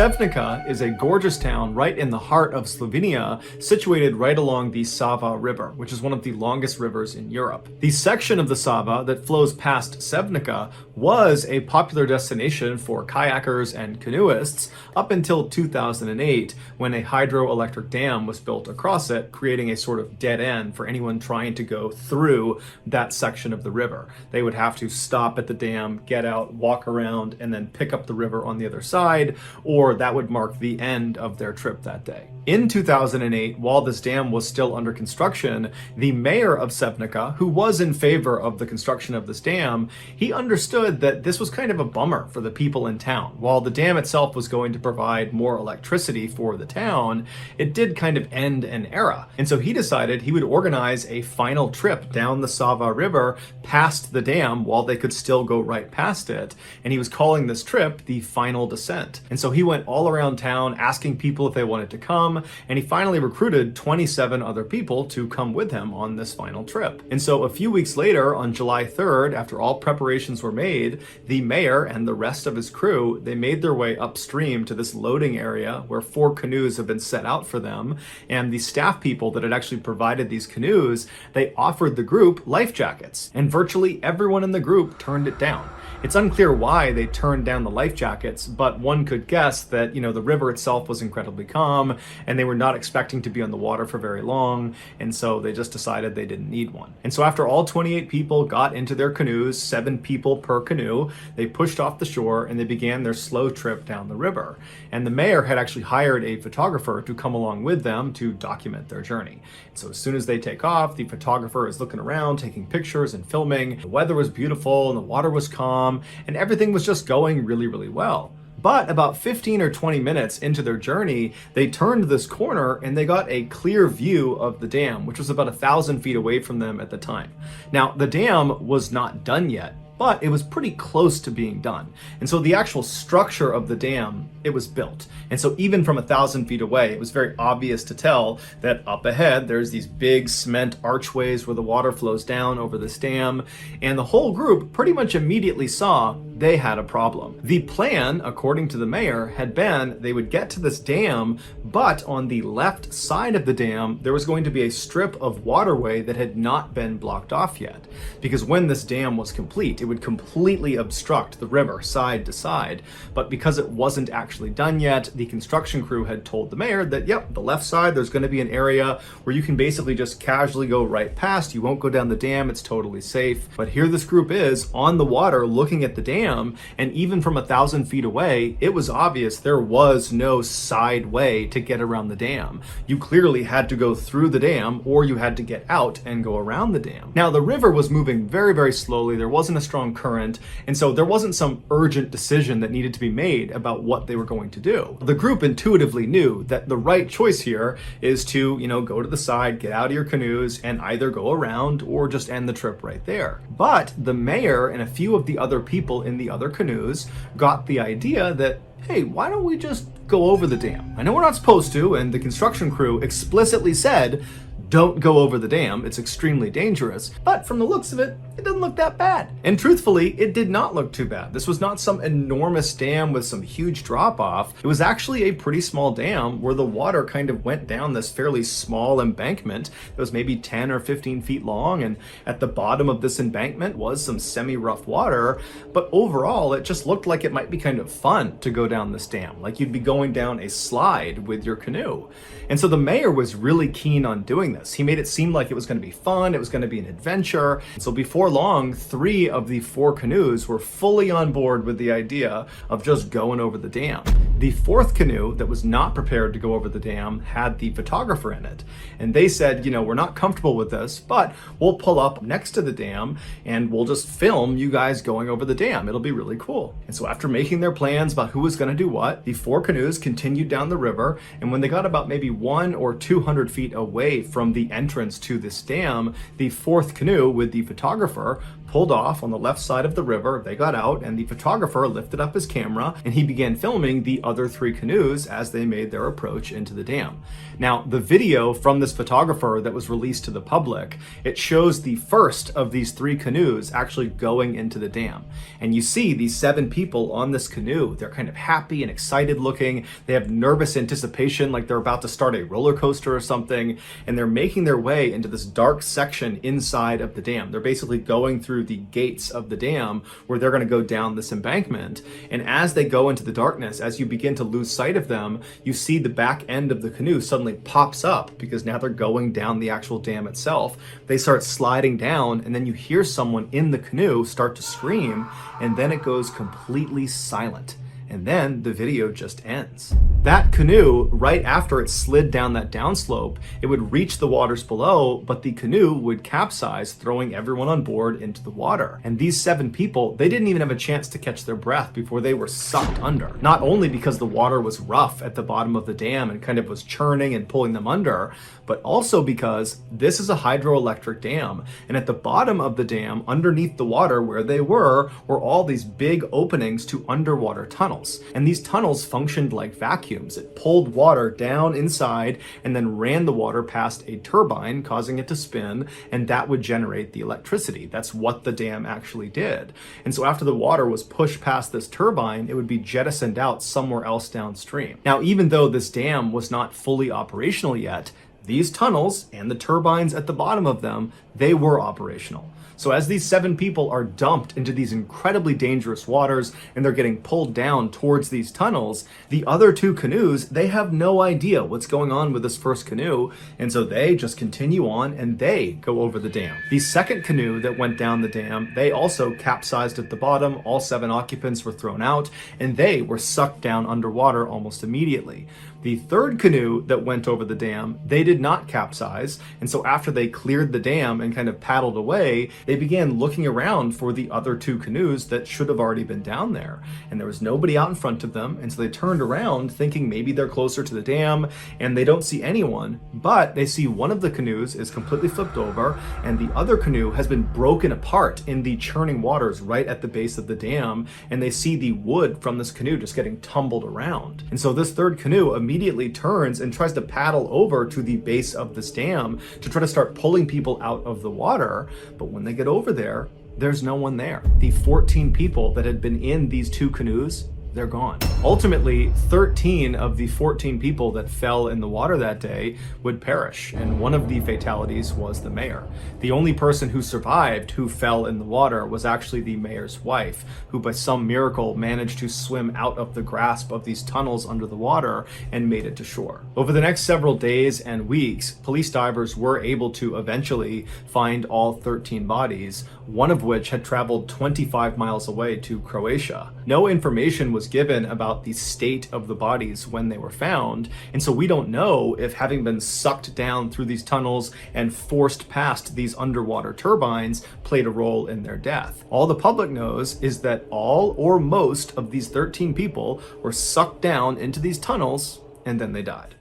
Sevnica is a gorgeous town right in the heart of Slovenia, situated right along the Sava River, which is one of the longest rivers in Europe. The section of the Sava that flows past Sevnica was a popular destination for kayakers and canoeists up until 2008, when a hydroelectric dam was built across it, creating a sort of dead end for anyone trying to go through that section of the river. They would have to stop at the dam, get out, walk around, and then pick up the river on the other side, or that would mark the end of their trip that day. In 2008, while this dam was still under construction, the mayor of Sevnica, who was in favor of the construction of this dam, he understood that this was kind of a bummer for the people in town. While the dam itself was going to provide more electricity for the town, it did kind of end an era. And so he decided he would organize a final trip down the Sava River past the dam while they could still go right past it. And he was calling this trip the Final Descent. And so he went all around town asking people if they wanted to come, and he finally recruited 27 other people to come with him on this final trip. And so a few weeks later, on July 3rd, after all preparations were made, the mayor and the rest of his crew, they made their way upstream to this loading area where 4 canoes have been set out for them, and the staff people that had actually provided these canoes, they offered the group life jackets, and virtually everyone in the group turned it down. It's unclear why they turned down the life jackets, but one could guess that, the river itself was incredibly calm and they were not expecting to be on the water for very long, and so they just decided they didn't need one. And so after all 28 people got into their canoes, 7 people per canoe, they pushed off the shore and they began their slow trip down the river. And the mayor had actually hired a photographer to come along with them to document their journey. So as soon as they take off, the photographer is looking around, taking pictures and filming. The weather was beautiful and the water was calm, and everything was just going really, really well. But about 15 or 20 minutes into their journey, they turned this corner and they got a clear view of the dam, which was about 1,000 feet away from them at the time. Now, the dam was not done yet, but it was pretty close to being done. And so the actual structure of the dam, it was built. And so even from 1,000 feet away, it was very obvious to tell that up ahead, there's these big cement archways where the water flows down over this dam. And the whole group pretty much immediately saw they had a problem. The plan, according to the mayor, had been they would get to this dam, but on the left side of the dam, there was going to be a strip of waterway that had not been blocked off yet. Because when this dam was complete, it would completely obstruct the river side to side. But because it wasn't actually done yet, the construction crew had told the mayor that, yep, the left side, there's going to be an area where you can basically just casually go right past. You won't go down the dam. It's totally safe. But here this group is on the water looking at the dam, and even from 1,000 feet away, it was obvious there was no side way to get around the dam. You clearly had to go through the dam, or you had to get out and go around the dam. Now, the river was moving very, very slowly. There wasn't a strong current, and so there wasn't some urgent decision that needed to be made about what they were going to do. The group intuitively knew that the right choice here is to, go to the side, get out of your canoes, and either go around or just end the trip right there. But the mayor and a few of the other people in the other canoes got the idea that, hey, why don't we just go over the dam? I know we're not supposed to, and the construction crew explicitly said, don't go over the dam, it's extremely dangerous. But from the looks of it, it doesn't look that bad. And truthfully, it did not look too bad. This was not some enormous dam with some huge drop off. It was actually a pretty small dam where the water kind of went down this fairly small embankment that was maybe 10 or 15 feet long. And at the bottom of this embankment was some semi-rough water. But overall, it just looked like it might be kind of fun to go down this dam, like you'd be going down a slide with your canoe. And so the mayor was really keen on doing this. He made it seem like it was going to be fun, it was going to be an adventure. So before long, 3 of the 4 canoes were fully on board with the idea of just going over the dam. The 4th canoe that was not prepared to go over the dam had the photographer in it. And they said, we're not comfortable with this, but we'll pull up next to the dam and we'll just film you guys going over the dam. It'll be really cool. And so after making their plans about who was going to do what, the 4 canoes continued down the river. And when they got about maybe 100 or 200 feet away from the entrance to this dam, the 4th canoe with the photographer pulled off on the left side of the river. They got out, and the photographer lifted up his camera and he began filming the other 3 canoes as they made their approach into the dam. Now, the video from this photographer that was released to the public, it shows the first of these 3 canoes actually going into the dam. And you see these 7 people on this canoe. They're kind of happy and excited looking. They have nervous anticipation, like they're about to start a roller coaster or something, and they're making their way into this dark section inside of the dam. They're basically going through the gates of the dam where they're going to go down this embankment. And as they go into the darkness, as you begin to lose sight of them, you see the back end of the canoe suddenly pops up because now they're going down the actual dam itself. They start sliding down, and then you hear someone in the canoe start to scream, and then it goes completely silent. And then the video just ends. That canoe, right after it slid down that downslope, it would reach the waters below, but the canoe would capsize, throwing everyone on board into the water. And these 7 people, they didn't even have a chance to catch their breath before they were sucked under. Not only because the water was rough at the bottom of the dam and kind of was churning and pulling them under, but also because this is a hydroelectric dam. And at the bottom of the dam, underneath the water where they were all these big openings to underwater tunnels. And these tunnels functioned like vacuums. It pulled water down inside and then ran the water past a turbine, causing it to spin, and that would generate the electricity. That's what the dam actually did. And so after the water was pushed past this turbine, it would be jettisoned out somewhere else downstream. Now, even though this dam was not fully operational yet, these tunnels and the turbines at the bottom of them, they were operational. So as these 7 people are dumped into these incredibly dangerous waters and they're getting pulled down towards these tunnels, the other 2 canoes, they have no idea what's going on with this first canoe, and so they just continue on and they go over the dam. The second canoe that went down the dam, they also capsized at the bottom. All 7 occupants were thrown out and they were sucked down underwater almost immediately. The third canoe that went over the dam, they did not capsize, and so after they cleared the dam and kind of paddled away, they began looking around for the other 2 canoes that should have already been down there. And there was nobody out in front of them, and so they turned around thinking maybe they're closer to the dam, and they don't see anyone, but they see one of the canoes is completely flipped over, and the other canoe has been broken apart in the churning waters right at the base of the dam, and they see the wood from this canoe just getting tumbled around. And so this third canoe immediately turns and tries to paddle over to the base of this dam to try to start pulling people out of the water. But when they get over there, there's no one there. The 14 people that had been in these 2 canoes, they're gone. Ultimately, 13 of the 14 people that fell in the water that day would perish, and one of the fatalities was the mayor. The only person who survived who fell in the water was actually the mayor's wife, who by some miracle managed to swim out of the grasp of these tunnels under the water and made it to shore. Over the next several days and weeks, police divers were able to eventually find all 13 bodies, one of which had traveled 25 miles away to Croatia. No information was given about the state of the bodies when they were found, and so we don't know if having been sucked down through these tunnels and forced past these underwater turbines played a role in their death. All the public knows is that all or most of these 13 people were sucked down into these tunnels and then they died.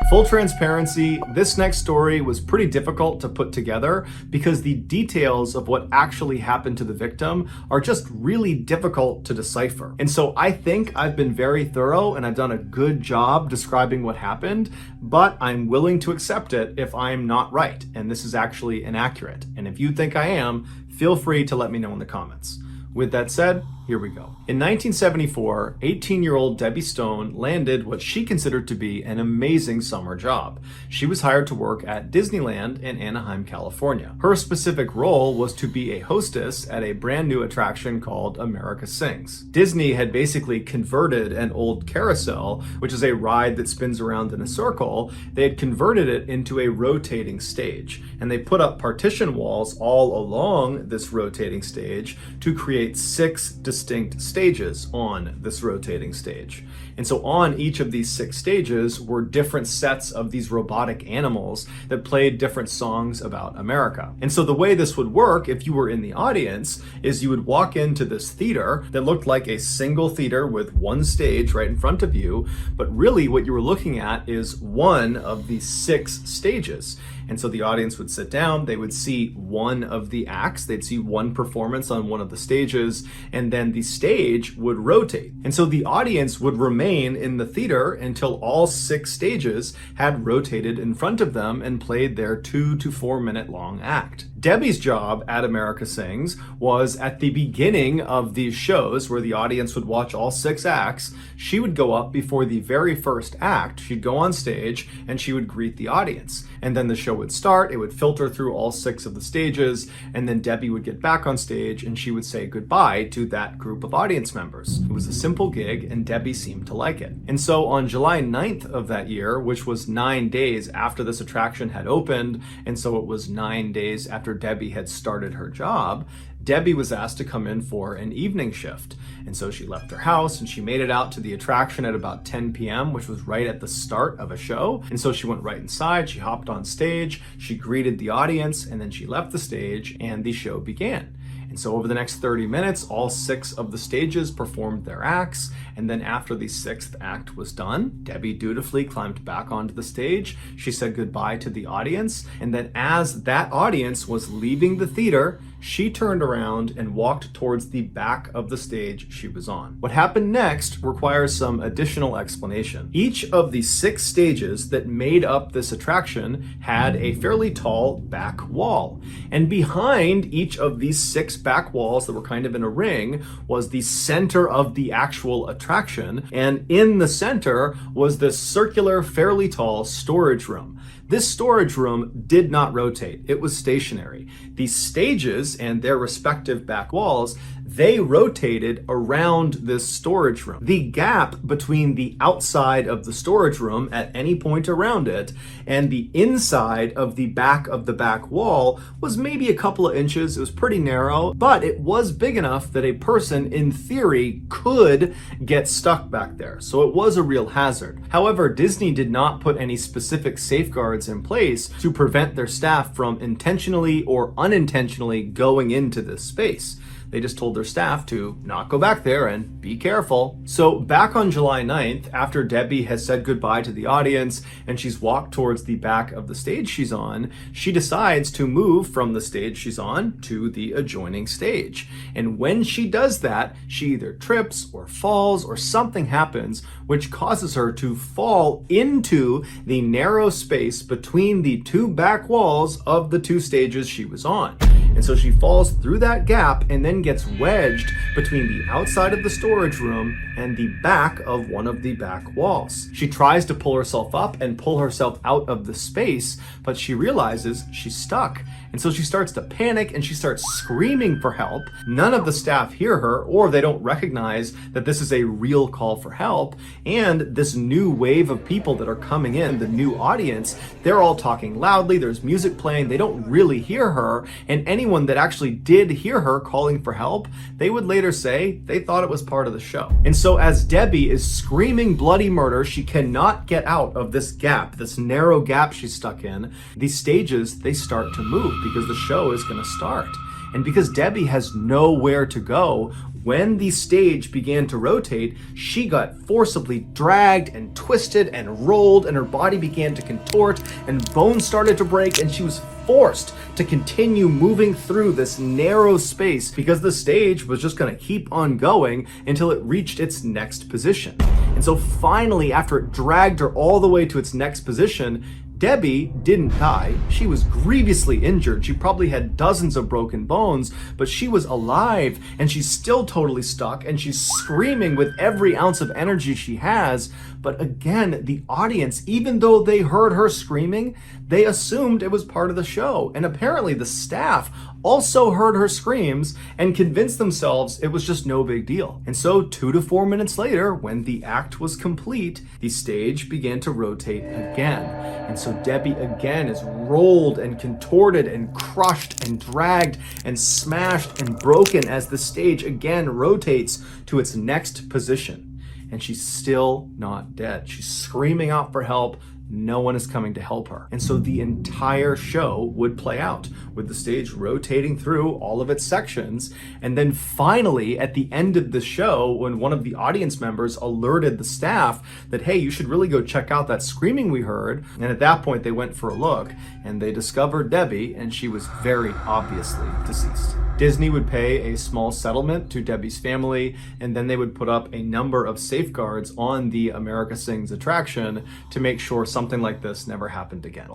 Full transparency, this next story was pretty difficult to put together because the details of what actually happened to the victim are just really difficult to decipher. And so I think I've been very thorough and I've done a good job describing what happened, but I'm willing to accept it if I'm not right and this is actually inaccurate. And if you think I am, feel free to let me know in the comments. With that said, here we go. In 1974, 18-year-old Debbie Stone landed what she considered to be an amazing summer job. She was hired to work at Disneyland in Anaheim, California. Her specific role was to be a hostess at a brand new attraction called America Sings. Disney had basically converted an old carousel, which is a ride that spins around in a circle. They had converted it into a rotating stage, and they put up partition walls all along this rotating stage to create 6 distinct stages on this rotating stage. And so on each of these 6 stages were different sets of these robotic animals that played different songs about America. And so the way this would work if you were in the audience is you would walk into this theater that looked like a single theater with one stage right in front of you, but really what you were looking at is one of these 6 stages. And so the audience would sit down, they would see one of the acts, they'd see one performance on one of the stages, and then the stage would rotate. And so the audience would remain in the theater until all 6 stages had rotated in front of them and played their 2 to 4 minute long act. Debbie's job at America Sings was at the beginning of these shows where the audience would watch all 6 acts, she would go up before the very first act, she'd go on stage and she would greet the audience. And then the show would start, it would filter through all 6 of the stages, and then Debbie would get back on stage and she would say goodbye to that group of audience members. It was a simple gig and Debbie seemed to like it. And so on July 9th of that year, which was 9 days after this attraction had opened, and so it was 9 days after Debbie had started her job, Debbie was asked to come in for an evening shift. And so she left her house and she made it out to the attraction at about 10 p.m., which was right at the start of a show. And so she went right inside, she hopped on stage, she greeted the audience, and then she left the stage and the show began. And so over the next 30 minutes, all 6 of the stages performed their acts. And then after the 6th act was done, Debbie dutifully climbed back onto the stage. She said goodbye to the audience. And then as that audience was leaving the theater, she turned around and walked towards the back of the stage she was on. What happened next requires some additional explanation. Each of the 6 stages that made up this attraction had a fairly tall back wall. And behind each of these 6 back walls that were kind of in a ring was the center of the actual attraction. And in the center was this circular, fairly tall storage room. This storage room did not rotate. It was stationary. These stages and their respective back walls, they rotated around this storage room. The gap between the outside of the storage room at any point around it and the inside of the back wall was maybe a couple of inches. It was pretty narrow, but it was big enough that a person in theory could get stuck back there. So it was a real hazard. However, Disney did not put any specific safeguards in place to prevent their staff from intentionally or unintentionally going into this space. They just told their staff to not go back there and be careful. So back on July 9th, after Debbie has said goodbye to the audience and she's walked towards the back of the stage she's on, she decides to move from the stage she's on to the adjoining stage. And when she does that, she either trips or falls or something happens which causes her to fall into the narrow space between the 2 back walls of the 2 stages she was on. And so she falls through that gap and then gets wedged between the outside of the storage room and the back of one of the back walls. She tries to pull herself up and pull herself out of the space, but she realizes she's stuck. And so she starts to panic and she starts screaming for help. None of the staff hear her, or they don't recognize that this is a real call for help. And this new wave of people that are coming in, the new audience, they're all talking loudly, there's music playing, they don't really hear her. And anyone that actually did hear her calling for help, they would later say they thought it was part of the show. And so as Debbie is screaming bloody murder, she cannot get out of this gap, this narrow gap she's stuck in. These stages, they start to move because the show is going to start. And because Debbie has nowhere to go, when the stage began to rotate, she got forcibly dragged and twisted and rolled, and her body began to contort and bones started to break, and she was forced to continue moving through this narrow space because the stage was just going to keep on going until it reached its next position. And so finally, after it dragged her all the way to its next position, Debbie didn't die. She was grievously injured. She probably had dozens of broken bones, but she was alive and she's still totally stuck and she's screaming with every ounce of energy she has. But again, the audience, even though they heard her screaming, they assumed it was part of the show. And apparently the staff also heard her screams and convinced themselves it was just no big deal. And so 2 to 4 minutes later, when the act was complete, the stage began to rotate again. And so Debbie again is rolled and contorted and crushed and dragged and smashed and broken as the stage again rotates to its next position. and she's still not dead. She's screaming out for help. No one is coming to help her. And so the entire show would play out with the stage rotating through all of its sections. And then finally, at the end of the show, when one of the audience members alerted the staff that, hey, you should really go check out that screaming we heard. And at that point, they went for a look and they discovered Debbie, and she was very obviously deceased. Disney would pay a small settlement to Debbie's family, and then they would put up a number of safeguards on the America Sings attraction to make sure something like this never happened again.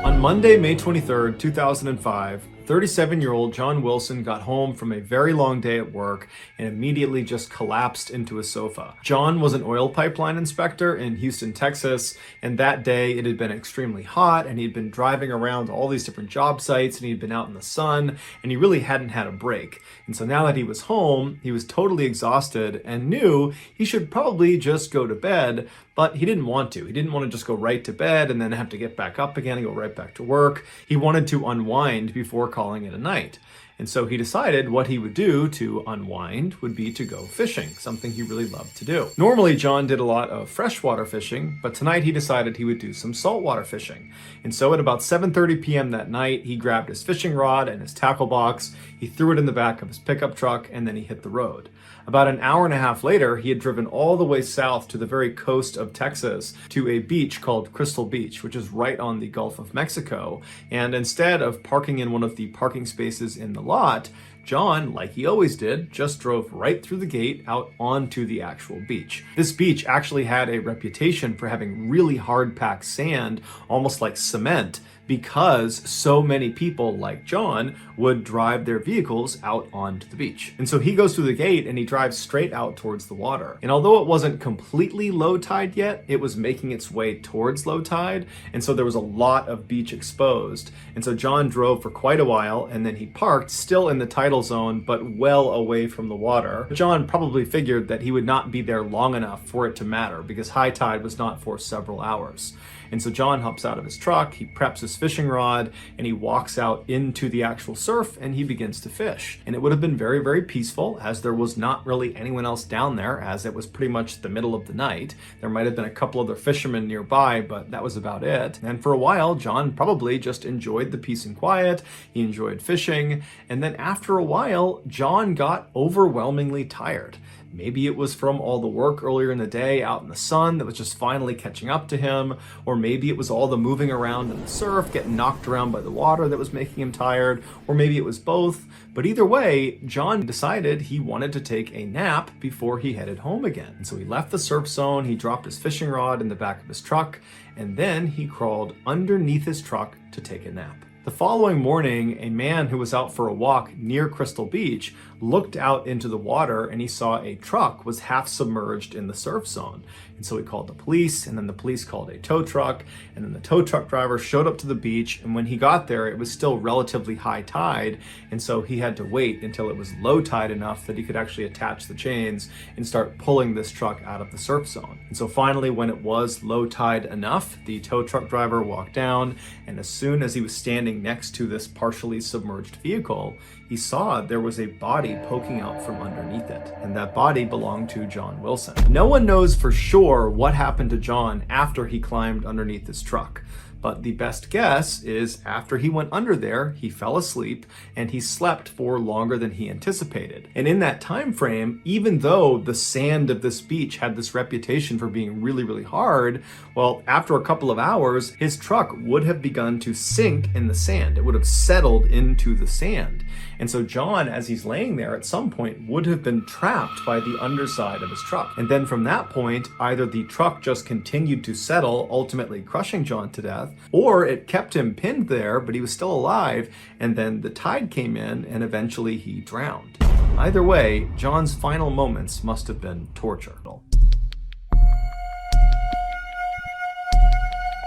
On Monday, May 23rd, 2005, 37-year-old John Wilson got home from a very long day at work and immediately just collapsed into a sofa. John was an oil pipeline inspector in Houston, Texas, and that day it had been extremely hot, and he'd been driving around all these different job sites, and he'd been out in the sun, and he really hadn't had a break. And so now that he was home, he was totally exhausted and knew he should probably just go to bed, but he didn't want to. He didn't want to just go right to bed and then have to get back up again and go right back to work. He wanted to unwind before calling it a night. And so he decided what he would do to unwind would be to go fishing, something he really loved to do. Normally, John did a lot of freshwater fishing, but tonight he decided he would do some saltwater fishing. And so at about 7:30 p.m. that night, he grabbed his fishing rod and his tackle box, he threw it in the back of his pickup truck, and then he hit the road. About an hour and a half later, he had driven all the way south to the very coast of Texas to a beach called Crystal Beach, which is right on the Gulf of Mexico. And instead of parking in one of the parking spaces in the lot, John, like he always did, just drove right through the gate out onto the actual beach. This beach actually had a reputation for having really hard-packed sand, almost like cement, because so many people like John would drive their vehicles out onto the beach. And so he goes through the gate and he drives straight out towards the water. And although it wasn't completely low tide yet, it was making its way towards low tide. And so there was a lot of beach exposed. And so John drove for quite a while, and then he parked still in the tidal zone, but well away from the water. John probably figured that he would not be there long enough for it to matter, because high tide was not for several hours. And so John hops out of his truck, he preps his fishing rod, and he walks out into the actual surf, and he begins to fish. And it would have been very, very peaceful, as there was not really anyone else down there, as it was pretty much the middle of the night. There might have been a couple other fishermen nearby, but that was about it. And for a while, John probably just enjoyed the peace and quiet. He enjoyed fishing. And then after a while, John got overwhelmingly tired. Maybe it was from all the work earlier in the day out in the sun that was just finally catching up to him, or maybe it was all the moving around in the surf, getting knocked around by the water that was making him tired, or maybe it was both. But either way, John decided he wanted to take a nap before he headed home again. And so he left the surf zone, he dropped his fishing rod in the back of his truck, and then he crawled underneath his truck to take a nap. The following morning, a man who was out for a walk near Crystal Beach looked out into the water, and he saw a truck was half submerged in the surf zone. And so he called the police, and then the police called a tow truck, and then the tow truck driver showed up to the beach, and when he got there, it was still relatively high tide, and so he had to wait until it was low tide enough that he could actually attach the chains and start pulling this truck out of the surf zone. And so finally, when it was low tide enough, the tow truck driver walked down, and as soon as he was standing next to this partially submerged vehicle, he saw there was a body poking out from underneath it, and that body belonged to John Wilson. No one knows for sure what happened to John after he climbed underneath his truck, but the best guess is after he went under there, he fell asleep, and he slept for longer than he anticipated. And in that time frame, even though the sand of this beach had this reputation for being really, really hard, well, after a couple of hours, his truck would have begun to sink in the sand. It would have settled into the sand. And so John, as he's laying there, at some point would have been trapped by the underside of his truck. And then from that point, either the truck just continued to settle, ultimately crushing John to death, or it kept him pinned there, but he was still alive, and then the tide came in, and eventually he drowned. Either way, John's final moments must have been torture.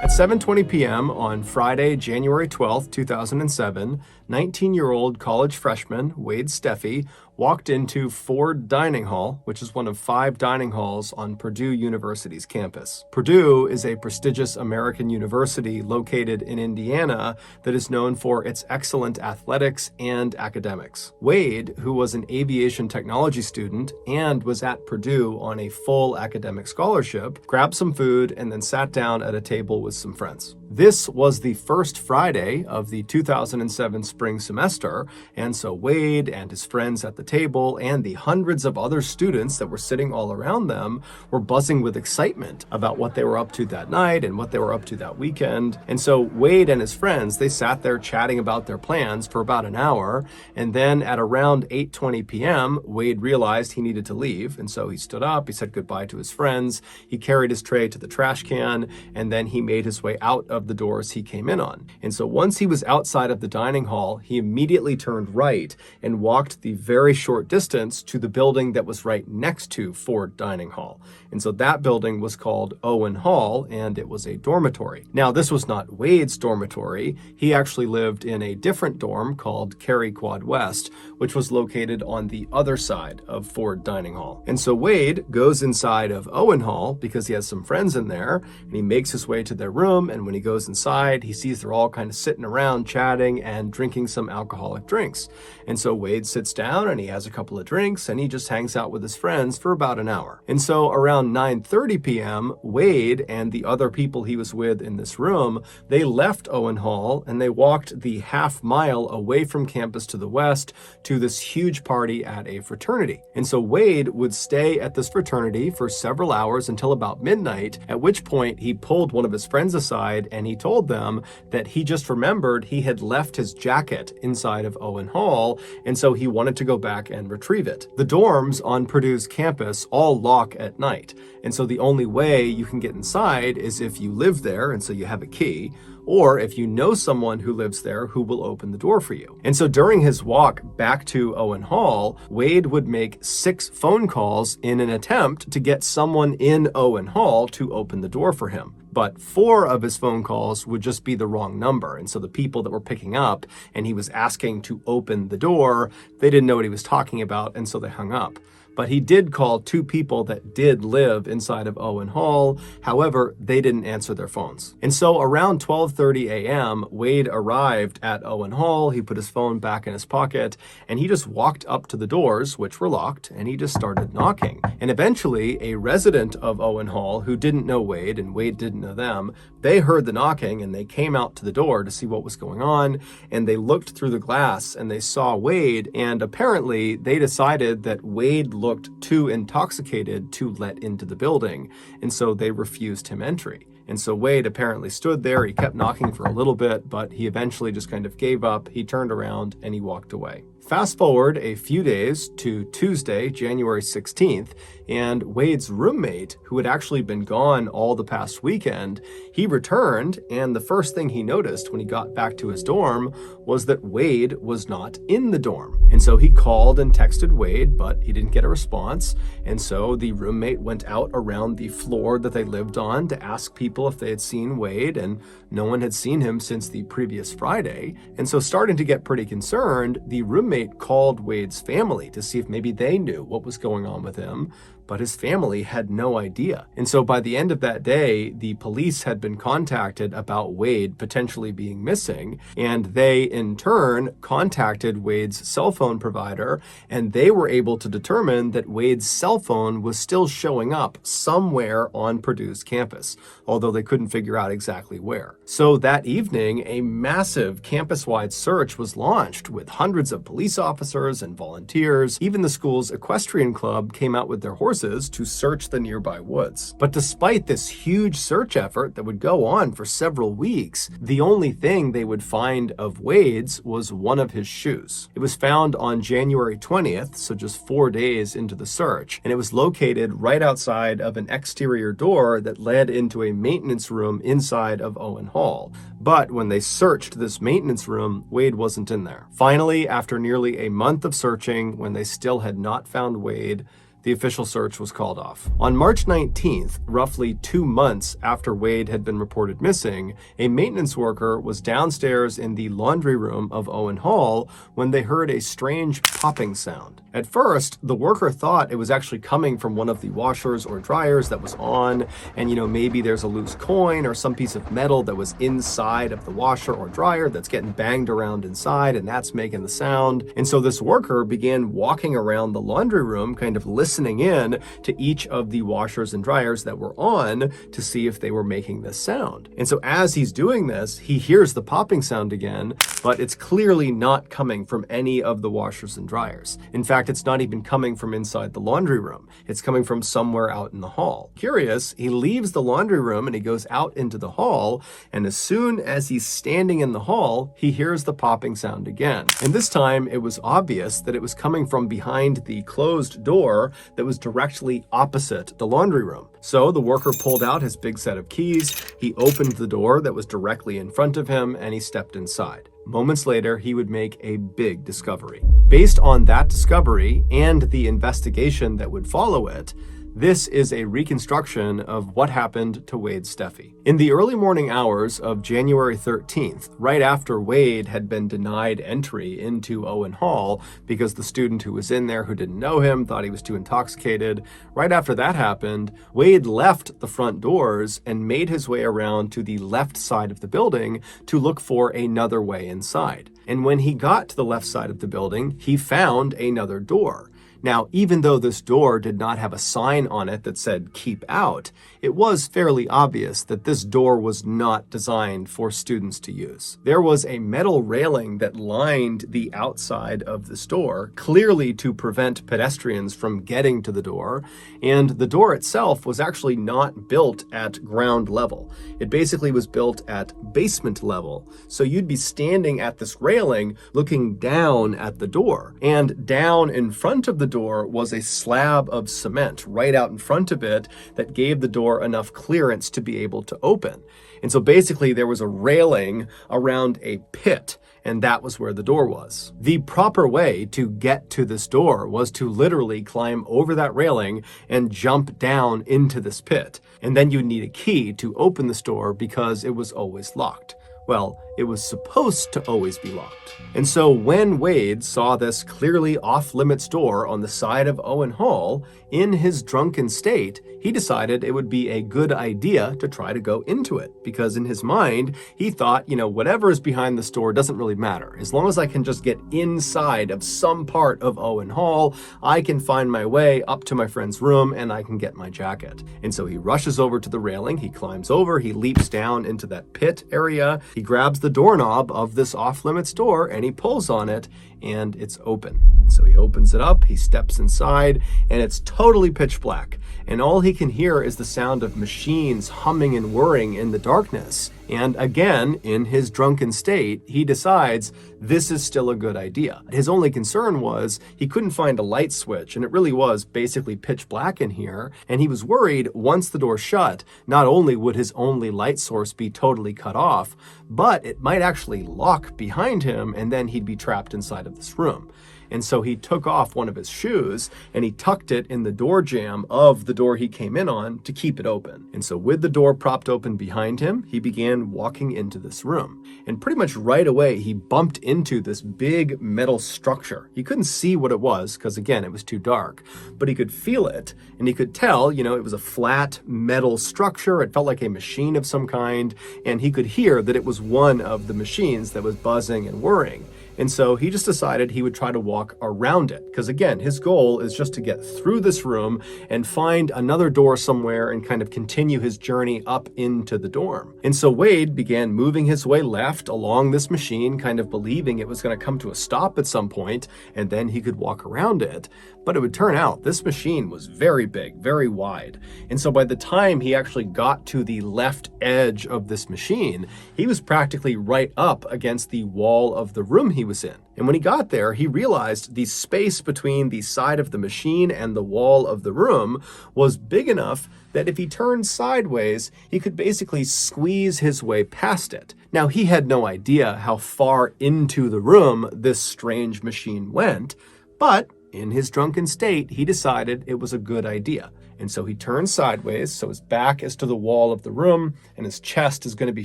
At 7:20 p.m. on Friday, January 12th, 2007, 19-year-old college freshman Wade Steffi walked into Ford Dining Hall, which is one of 5 dining halls on Purdue University's campus. Purdue is a prestigious American university located in Indiana that is known for its excellent athletics and academics. Wade, who was an aviation technology student and was at Purdue on a full academic scholarship, grabbed some food and then sat down at a table with some friends. This was the first Friday of the 2007 spring semester, and so Wade and his friends at the table and the hundreds of other students that were sitting all around them were buzzing with excitement about what they were up to that night and what they were up to that weekend. And so Wade and his friends, they sat there chatting about their plans for about an hour, and then at around 8:20 p.m., Wade realized he needed to leave, and so he stood up, he said goodbye to his friends, he carried his tray to the trash can, and then he made his way out of the doors he came in on. And so once he was outside of the dining hall, he immediately turned right and walked the very short distance to the building that was right next to Ford Dining Hall. And so that building was called Owen Hall, and it was a dormitory. Now, this was not Wade's dormitory. He actually lived in a different dorm called Cary Quad West, which was located on the other side of Ford Dining Hall. And so Wade goes inside of Owen Hall because he has some friends in there, and he makes his way to their room, and when he goes inside, he sees they're all kind of sitting around chatting and drinking some alcoholic drinks. And so Wade sits down and he has a couple of drinks and he just hangs out with his friends for about an hour. And so around 9:30 p.m., Wade and the other people he was with in this room, they left Owen Hall and they walked the half mile away from campus to the west to this huge party at a fraternity. And so Wade would stay at this fraternity for several hours until about midnight, at which point he pulled one of his friends aside and he told them that he just remembered he had left his jacket inside of Owen Hall, and so he wanted to go back and retrieve it. The dorms on Purdue's campus all lock at night, and so the only way you can get inside is if you live there and so you have a key, or if you know someone who lives there who will open the door for you. And so during his walk back to Owen Hall, Wade would make 6 phone calls in an attempt to get someone in Owen Hall to open the door for him. But 4 of his phone calls would just be the wrong number. And so the people that were picking up and he was asking to open the door, they didn't know what he was talking about, and so they hung up. But he did call 2 people that did live inside of Owen Hall. However, they didn't answer their phones. And so around 12:30 a.m., Wade arrived at Owen Hall. He put his phone back in his pocket and he just walked up to the doors, which were locked, and he just started knocking. And eventually a resident of Owen Hall who didn't know Wade and Wade didn't know them, they heard the knocking and they came out to the door to see what was going on. And they looked through the glass and they saw Wade, and apparently they decided that Wade looked too intoxicated to let into the building, and so they refused him entry. And so Wade apparently stood there, he kept knocking for a little bit, but he eventually just kind of gave up, he turned around, and he walked away. Fast forward a few days to Tuesday, January 16th, and Wade's roommate, who had actually been gone all the past weekend, he returned, and the first thing he noticed when he got back to his dorm was that Wade was not in the dorm. And so he called and texted Wade, but he didn't get a response. And so the roommate went out around the floor that they lived on to ask people if they had seen Wade, and no one had seen him since the previous Friday. And so starting to get pretty concerned, the roommate called Wade's family to see if maybe they knew what was going on with him, but his family had no idea. And so by the end of that day, the police had been contacted about Wade potentially being missing, and they in turn contacted Wade's cell phone provider, and they were able to determine that Wade's cell phone was still showing up somewhere on Purdue's campus, although they couldn't figure out exactly where. So that evening, a massive campus-wide search was launched with hundreds of police officers and volunteers. Even the school's equestrian club came out with their horses to search the nearby woods. But despite this huge search effort that would go on for several weeks, the only thing they would find of Wade's was one of his shoes. It was found on January 20th, so just 4 days into the search, and it was located right outside of an exterior door that led into a maintenance room inside of Owen Hall. But when they searched this maintenance room, Wade wasn't in there. Finally, after nearly a month of searching, when they still had not found Wade, the official search was called off. On March 19th, roughly 2 months after Wade had been reported missing, a maintenance worker was downstairs in the laundry room of Owen Hall when they heard a strange popping sound. At first, the worker thought it was actually coming from one of the washers or dryers that was on, and maybe there's a loose coin or some piece of metal that was inside of the washer or dryer that's getting banged around inside, and that's making the sound. And so this worker began walking around the laundry room, kind of listening in to each of the washers and dryers that were on to see if they were making this sound. And so as he's doing this, he hears the popping sound again, but it's clearly not coming from any of the washers and dryers. In fact, it's not even coming from inside the laundry room. It's coming from somewhere out in the hall. Curious, he leaves the laundry room and he goes out into the hall, and as soon as he's standing in the hall, he hears the popping sound again. And this time it was obvious that it was coming from behind the closed door that was directly opposite the laundry room. So the worker pulled out his big set of keys, he opened the door that was directly in front of him, and he stepped inside. Moments later, he would make a big discovery. Based on that discovery and the investigation that would follow it, this is a reconstruction of what happened to Wade Steffi. In the early morning hours of January 13th, right after Wade had been denied entry into Owen Hall because the student who was in there who didn't know him thought he was too intoxicated, right after that happened, Wade left the front doors and made his way around to the left side of the building to look for another way inside. And when he got to the left side of the building, he found another door. Now, even though this door did not have a sign on it that said "keep out," it was fairly obvious that this door was not designed for students to use. There was a metal railing that lined the outside of this door, clearly to prevent pedestrians from getting to the door, and the door itself was actually not built at ground level. It basically was built at basement level, so you'd be standing at this railing looking down at the door, and down in front of the door was a slab of cement right out in front of it that gave the door enough clearance to be able to open. And so basically there was a railing around a pit, and that was where the door was. The proper way to get to this door was to literally climb over that railing and jump down into this pit. And then you'd need a key to open this door because it was always locked. Well, it was supposed to always be locked. And so when Wade saw this clearly off-limits door on the side of Owen Hall, in his drunken state, he decided it would be a good idea to try to go into it. Because in his mind, he thought, whatever is behind this door doesn't really matter. As long as I can just get inside of some part of Owen Hall, I can find my way up to my friend's room and I can get my jacket. And so he rushes over to the railing, he climbs over, he leaps down into that pit area, he grabs the doorknob of this off-limits door and he pulls on it, and it's open. So he opens it up, he steps inside, and it's totally pitch black. And all he can hear is the sound of machines humming and whirring in the darkness. And again, in his drunken state, he decides this is still a good idea. His only concern was he couldn't find a light switch, and it really was basically pitch black in here. And he was worried once the door shut, not only would his only light source be totally cut off, but it might actually lock behind him, and then he'd be trapped inside of this room. And so he took off one of his shoes and he tucked it in the door jamb of the door he came in on to keep it open. And so with the door propped open behind him, he began walking into this room. And pretty much right away, he bumped into this big metal structure. He couldn't see what it was because, again, it was too dark, but he could feel it and he could tell, it was a flat metal structure. It felt like a machine of some kind, and he could hear that it was one of the machines that was buzzing and whirring. And so he just decided he would try to walk around it. Because again, his goal is just to get through this room and find another door somewhere and kind of continue his journey up into the dorm. And so Wade began moving his way left along this machine, kind of believing it was going to come to a stop at some point, and then he could walk around it. But it would turn out this machine was very big, very wide. And so by the time he actually got to the left edge of this machine, he was practically right up against the wall of the room he was in. And when he got there, he realized the space between the side of the machine and the wall of the room was big enough that if he turned sideways, he could basically squeeze his way past it. Now, he had no idea how far into the room this strange machine went, but in his drunken state, he decided it was a good idea. And so he turns sideways, so his back is to the wall of the room, and his chest is going to be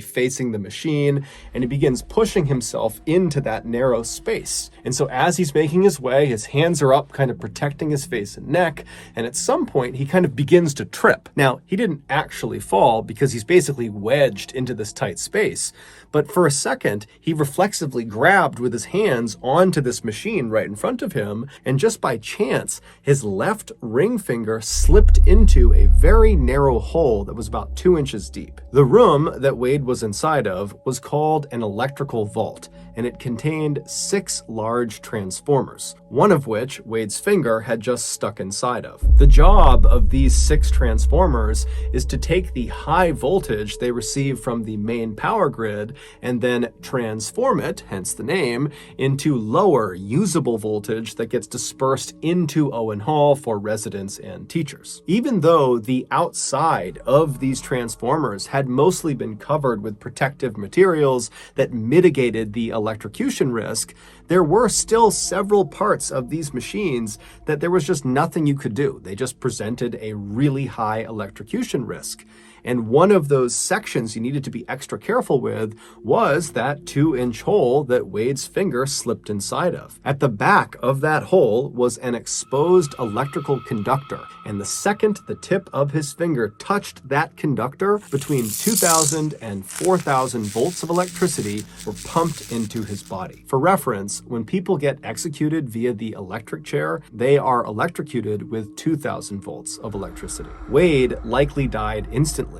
facing the machine, and he begins pushing himself into that narrow space. And so as he's making his way, his hands are up, kind of protecting his face and neck, and at some point, he kind of begins to trip. Now, he didn't actually fall because he's basically wedged into this tight space, but for a second, he reflexively grabbed with his hands onto this machine right in front of him, and just by chance, his left ring finger slipped into a very narrow hole that was about 2 inches deep. The room that Wade was inside of was called an electrical vault, and it contained 6 large transformers, one of which Wade's finger had just stuck inside of. The job of these 6 transformers is to take the high voltage they receive from the main power grid and then transform it, hence the name, into lower usable voltage that gets dispersed into Owen Hall for residents and teachers. Even though the outside of these transformers had mostly been covered with protective materials that mitigated the electrocution risk, there were still several parts of these machines that there was just nothing you could do. They just presented a really high electrocution risk. And one of those sections you needed to be extra careful with was that 2-inch hole that Wade's finger slipped inside of. At the back of that hole was an exposed electrical conductor, and the second the tip of his finger touched that conductor, between 2,000 and 4,000 volts of electricity were pumped into his body. For reference, when people get executed via the electric chair, they are electrocuted with 2,000 volts of electricity. Wade likely died instantly.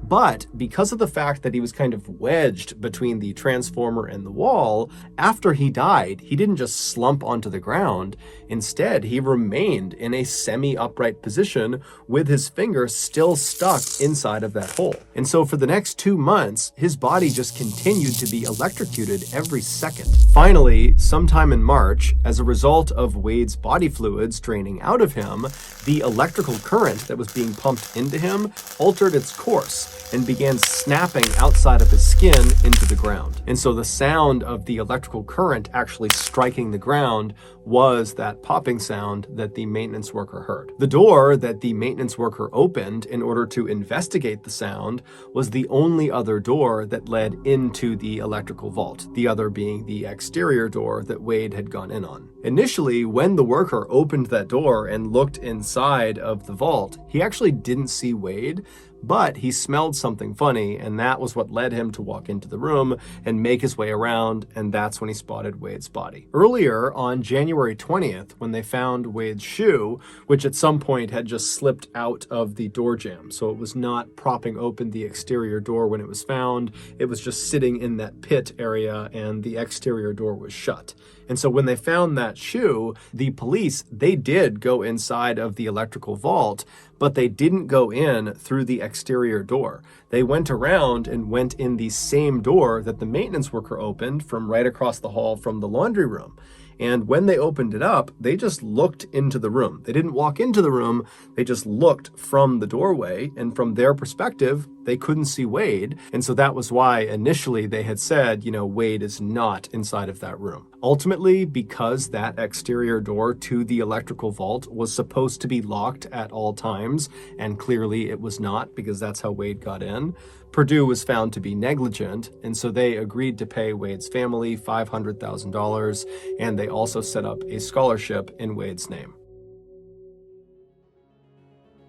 But because of the fact that he was kind of wedged between the transformer and the wall, after he died, he didn't just slump onto the ground. Instead, he remained in a semi-upright position with his finger still stuck inside of that hole. And so for the next 2 months, his body just continued to be electrocuted every second. Finally, sometime in March, as a result of Wade's body fluids draining out of him, the electrical current that was being pumped into him altered its course and began snapping outside of his skin into the ground. And so the sound of the electrical current actually striking the ground was that popping sound that the maintenance worker heard. The door that the maintenance worker opened in order to investigate the sound was the only other door that led into the electrical vault, the other being the exterior door that Wade had gone in on. Initially, when the worker opened that door and looked inside of the vault, he actually didn't see Wade, but he smelled something funny, and that was what led him to walk into the room and make his way around, and that's when he spotted Wade's body. Earlier, on January 20th, when they found Wade's shoe, which at some point had just slipped out of the door jamb, so it was not propping open the exterior door when it was found, it was just sitting in that pit area, and the exterior door was shut. And so when they found that shoe, the police, they did go inside of the electrical vault, but they didn't go in through the exterior door. They went around and went in the same door that the maintenance worker opened from right across the hall from the laundry room. And when they opened it up, they just looked into the room. They didn't walk into the room, they just looked from the doorway, and from their perspective, they couldn't see Wade. And so that was why initially they had said, Wade is not inside of that room. Ultimately, because that exterior door to the electrical vault was supposed to be locked at all times, and clearly it was not because that's how Wade got in, Purdue was found to be negligent, and so they agreed to pay Wade's family $500,000, and they also set up a scholarship in Wade's name.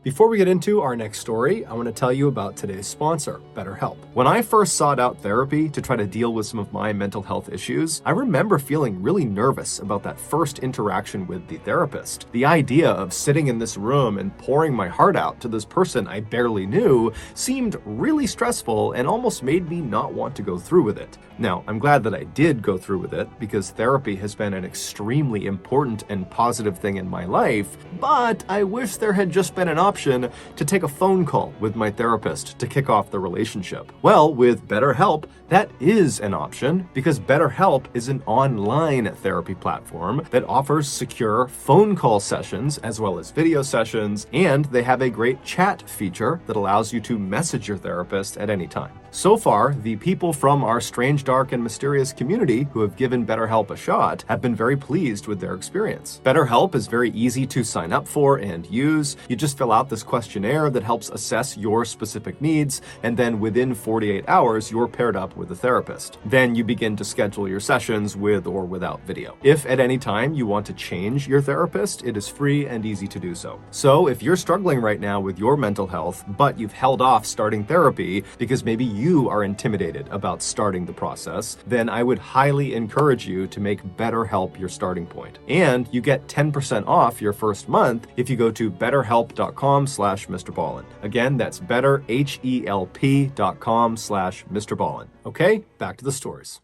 Before we get into our next story, I want to tell you about today's sponsor, BetterHelp. When I first sought out therapy to try to deal with some of my mental health issues, I remember feeling really nervous about that first interaction with the therapist. The idea of sitting in this room and pouring my heart out to this person I barely knew seemed really stressful and almost made me not want to go through with it. Now, I'm glad that I did go through with it because therapy has been an extremely important and positive thing in my life, but I wish there had just been an option to take a phone call with my therapist to kick off the relationship. Well, with BetterHelp, that is an option because BetterHelp is an online therapy platform that offers secure phone call sessions as well as video sessions, and they have a great chat feature that allows you to message your therapist at any time. So far, the people from our strange, dark, and mysterious community who have given BetterHelp a shot have been very pleased with their experience. BetterHelp is very easy to sign up for and use. You just fill out this questionnaire that helps assess your specific needs, and then within 48 hours, you're paired up with a therapist. Then you begin to schedule your sessions with or without video. If at any time you want to change your therapist, it is free and easy to do so. So if you're struggling right now with your mental health, but you've held off starting therapy because maybe you are intimidated about starting the process, then I would highly encourage you to make BetterHelp your starting point. And you get 10% off your first month if you go to betterhelp.com/MrBallen. Again, that's betterhelp.com/MrBallen. Okay, back to the stories.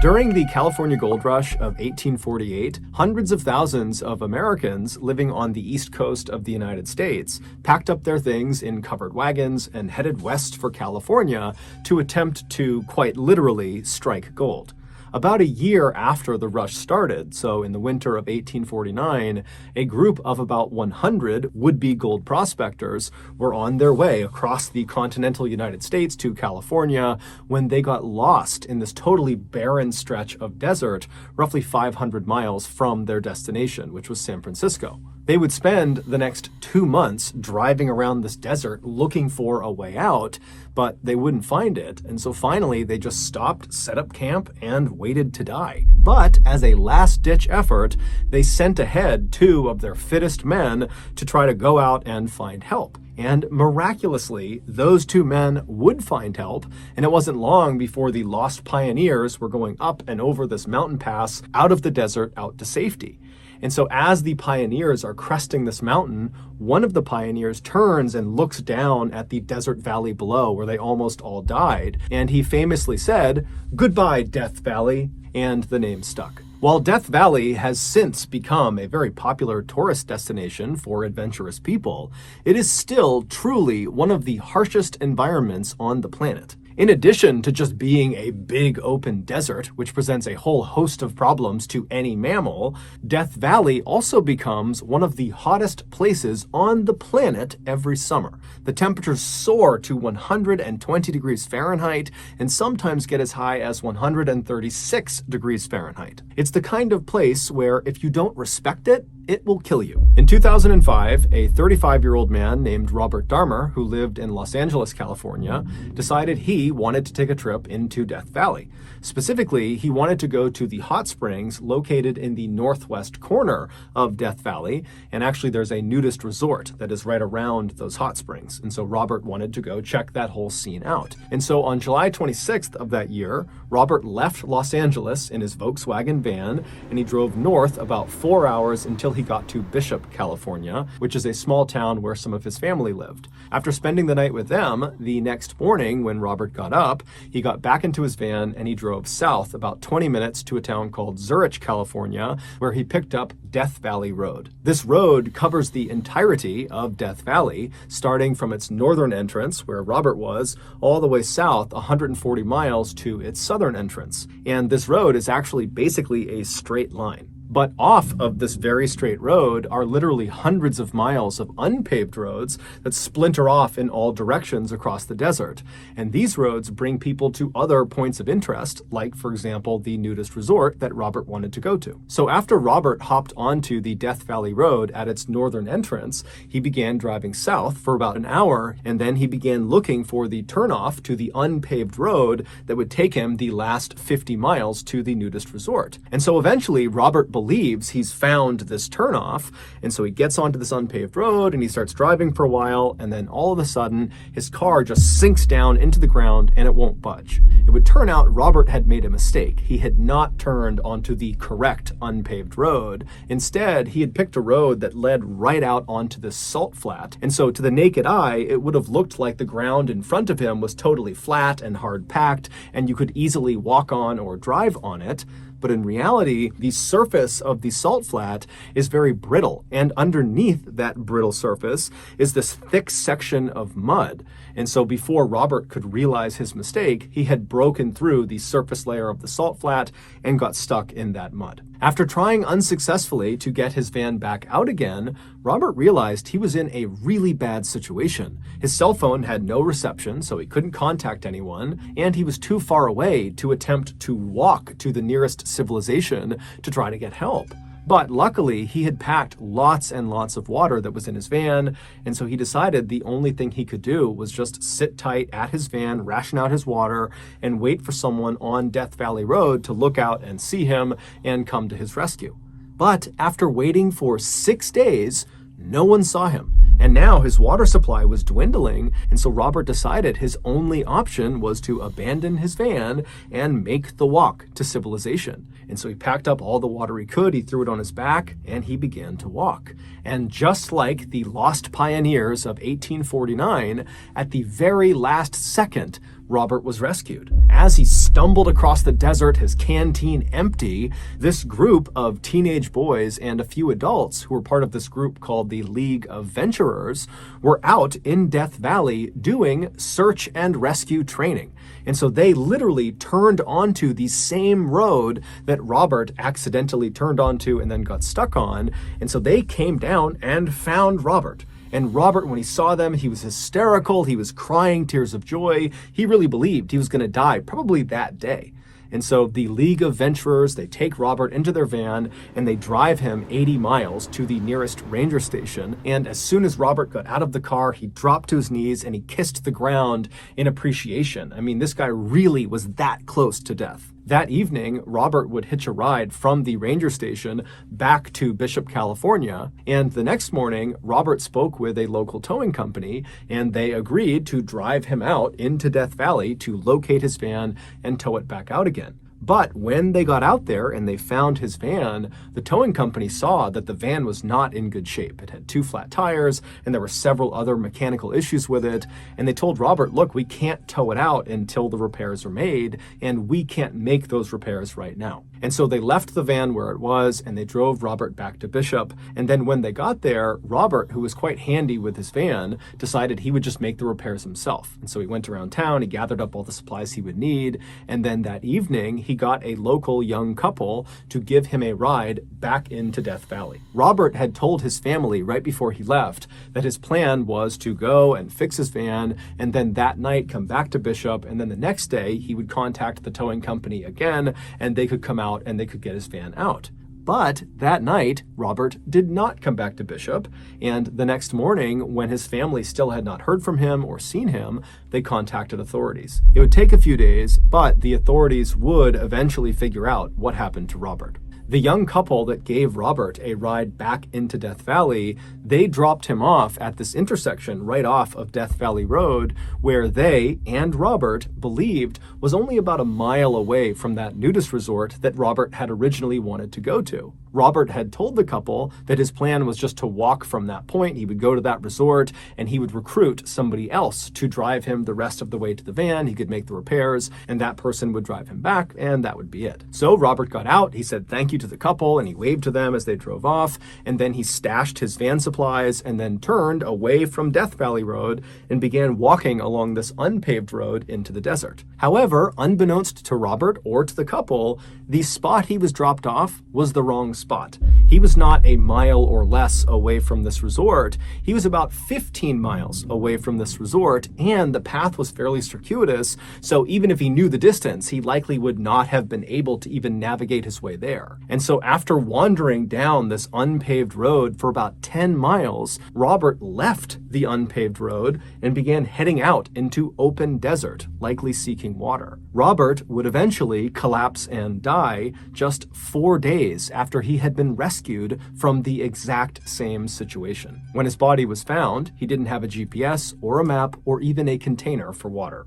During the California Gold Rush of 1848, hundreds of thousands of Americans living on the east coast of the United States packed up their things in covered wagons and headed west for California to attempt to, quite literally, strike gold. About a year after the rush started, so in the winter of 1849, a group of about 100 would-be gold prospectors were on their way across the continental United States to California when they got lost in this totally barren stretch of desert, roughly 500 miles from their destination, which was San Francisco. They would spend the next 2 months driving around this desert looking for a way out, but they wouldn't find it, and so finally they just stopped, set up camp, and waited to die. But as a last-ditch effort, they sent ahead 2 of their fittest men to try to go out and find help. And miraculously, those 2 men would find help, and it wasn't long before the lost pioneers were going up and over this mountain pass out of the desert out to safety. And so as the pioneers are cresting this mountain, one of the pioneers turns and looks down at the desert valley below where they almost all died. And he famously said, "Goodbye, Death Valley," and the name stuck. While Death Valley has since become a very popular tourist destination for adventurous people, it is still truly one of the harshest environments on the planet. In addition to just being a big open desert, which presents a whole host of problems to any mammal, Death Valley also becomes one of the hottest places on the planet every summer. The temperatures soar to 120 degrees Fahrenheit and sometimes get as high as 136 degrees Fahrenheit. It's the kind of place where if you don't respect it, it will kill you. In 2005, a 35-year-old man named Robert Darmer, who lived in Los Angeles, California, decided he wanted to take a trip into Death Valley. Specifically, he wanted to go to the hot springs located in the northwest corner of Death Valley, and actually there's a nudist resort that is right around those hot springs, and so Robert wanted to go check that whole scene out. And so on July 26th of that year, Robert left Los Angeles in his Volkswagen van, and he drove north about 4 hours until he got to Bishop, California, which is a small town where some of his family lived. After spending the night with them, the next morning when Robert got up, he got back into his van and he drove south about 20 minutes to a town called Zurich, California, where he picked up Death Valley Road. This road covers the entirety of Death Valley, starting from its northern entrance, where Robert was, all the way south 140 miles to its southern entrance. And this road is actually basically a straight line. But off of this very straight road are literally hundreds of miles of unpaved roads that splinter off in all directions across the desert. And these roads bring people to other points of interest, like, for example, the nudist resort that Robert wanted to go to. So after Robert hopped onto the Death Valley Road at its northern entrance, he began driving south for about an hour, and then he began looking for the turnoff to the unpaved road that would take him the last 50 miles to the nudist resort. And so eventually, Robert believes he's found this turnoff, and so he gets onto this unpaved road and he starts driving for a while, and then all of a sudden his car just sinks down into the ground and it won't budge. It would turn out Robert had made a mistake. He had not turned onto the correct unpaved road. Instead, he had picked a road that led right out onto this salt flat, and so to the naked eye it would have looked like the ground in front of him was totally flat and hard packed and you could easily walk on or drive on it. But in reality, the surface of the salt flat is very brittle, and underneath that brittle surface is this thick section of mud. And so before Robert could realize his mistake, he had broken through the surface layer of the salt flat and got stuck in that mud. After trying unsuccessfully to get his van back out again, Robert realized he was in a really bad situation. His cell phone had no reception, so he couldn't contact anyone, and he was too far away to attempt to walk to the nearest civilization to try to get help. But luckily, he had packed lots and lots of water that was in his van, and so he decided the only thing he could do was just sit tight at his van, ration out his water, and wait for someone on Death Valley Road to look out and see him and come to his rescue. But after waiting for 6 days, no one saw him. And now his water supply was dwindling, and so Robert decided his only option was to abandon his van and make the walk to civilization. And so he packed up all the water he could, he threw it on his back, and he began to walk. And just like the lost pioneers of 1849, at the very last second, Robert was rescued. As he stumbled across the desert, his canteen empty, this group of teenage boys and a few adults who were part of this group called the League of Venturers were out in Death Valley doing search and rescue training. And so they literally turned onto the same road that Robert accidentally turned onto and then got stuck on. And so they came down and found Robert. And Robert, when he saw them, he was hysterical. He was crying tears of joy. He really believed he was going to die probably that day. And so the League of Venturers, they take Robert into their van and they drive him 80 miles to the nearest ranger station. And as soon as Robert got out of the car, he dropped to his knees and he kissed the ground in appreciation. I mean, this guy really was that close to death. That evening, Robert would hitch a ride from the ranger station back to Bishop, California, and the next morning, Robert spoke with a local towing company, and they agreed to drive him out into Death Valley to locate his van and tow it back out again. But when they got out there and they found his van, the towing company saw that the van was not in good shape. It had 2 flat tires, and there were several other mechanical issues with it. And they told Robert, look, we can't tow it out until the repairs are made, and we can't make those repairs right now. And so they left the van where it was, and they drove Robert back to Bishop. And then when they got there, Robert, who was quite handy with his van, decided he would just make the repairs himself. And so he went around town, he gathered up all the supplies he would need, and then that evening, he got a local young couple to give him a ride back into Death Valley. Robert had told his family right before he left that his plan was to go and fix his van, and then that night come back to Bishop, and then the next day, he would contact the towing company again, and they could come out and they could get his van out. But that night, Robert did not come back to Bishop, and the next morning, when his family still had not heard from him or seen him, they contacted authorities. It would take a few days, but the authorities would eventually figure out what happened to Robert. The young couple that gave Robert a ride back into Death Valley, they dropped him off at this intersection right off of Death Valley Road, where they and Robert believed was only about a mile away from that nudist resort that Robert had originally wanted to go to. Robert had told the couple that his plan was just to walk from that point. He would go to that resort and he would recruit somebody else to drive him the rest of the way to the van. He could make the repairs and that person would drive him back, and that would be it. So Robert got out, he said thank you to the couple, and he waved to them as they drove off, and then he stashed his van supplies and then turned away from Death Valley Road and began walking along this unpaved road into the desert. However, unbeknownst to Robert or to the couple, the spot he was dropped off was the wrong spot. He was not a mile or less away from this resort. He was about 15 miles away from this resort, and the path was fairly circuitous, so even if he knew the distance, he likely would not have been able to even navigate his way there. And so after wandering down this unpaved road for about 10 miles, Robert left the unpaved road and began heading out into open desert, likely seeking water. Robert would eventually collapse and die just 4 days after he had been rescued from the exact same situation. When his body was found, he didn't have a GPS or a map or even a container for water.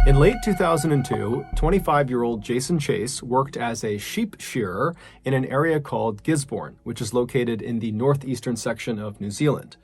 In late 2002, 25-year-old Jason Chase worked as a sheep shearer in an area called Gisborne, which is located in the northeastern section of New Zealand.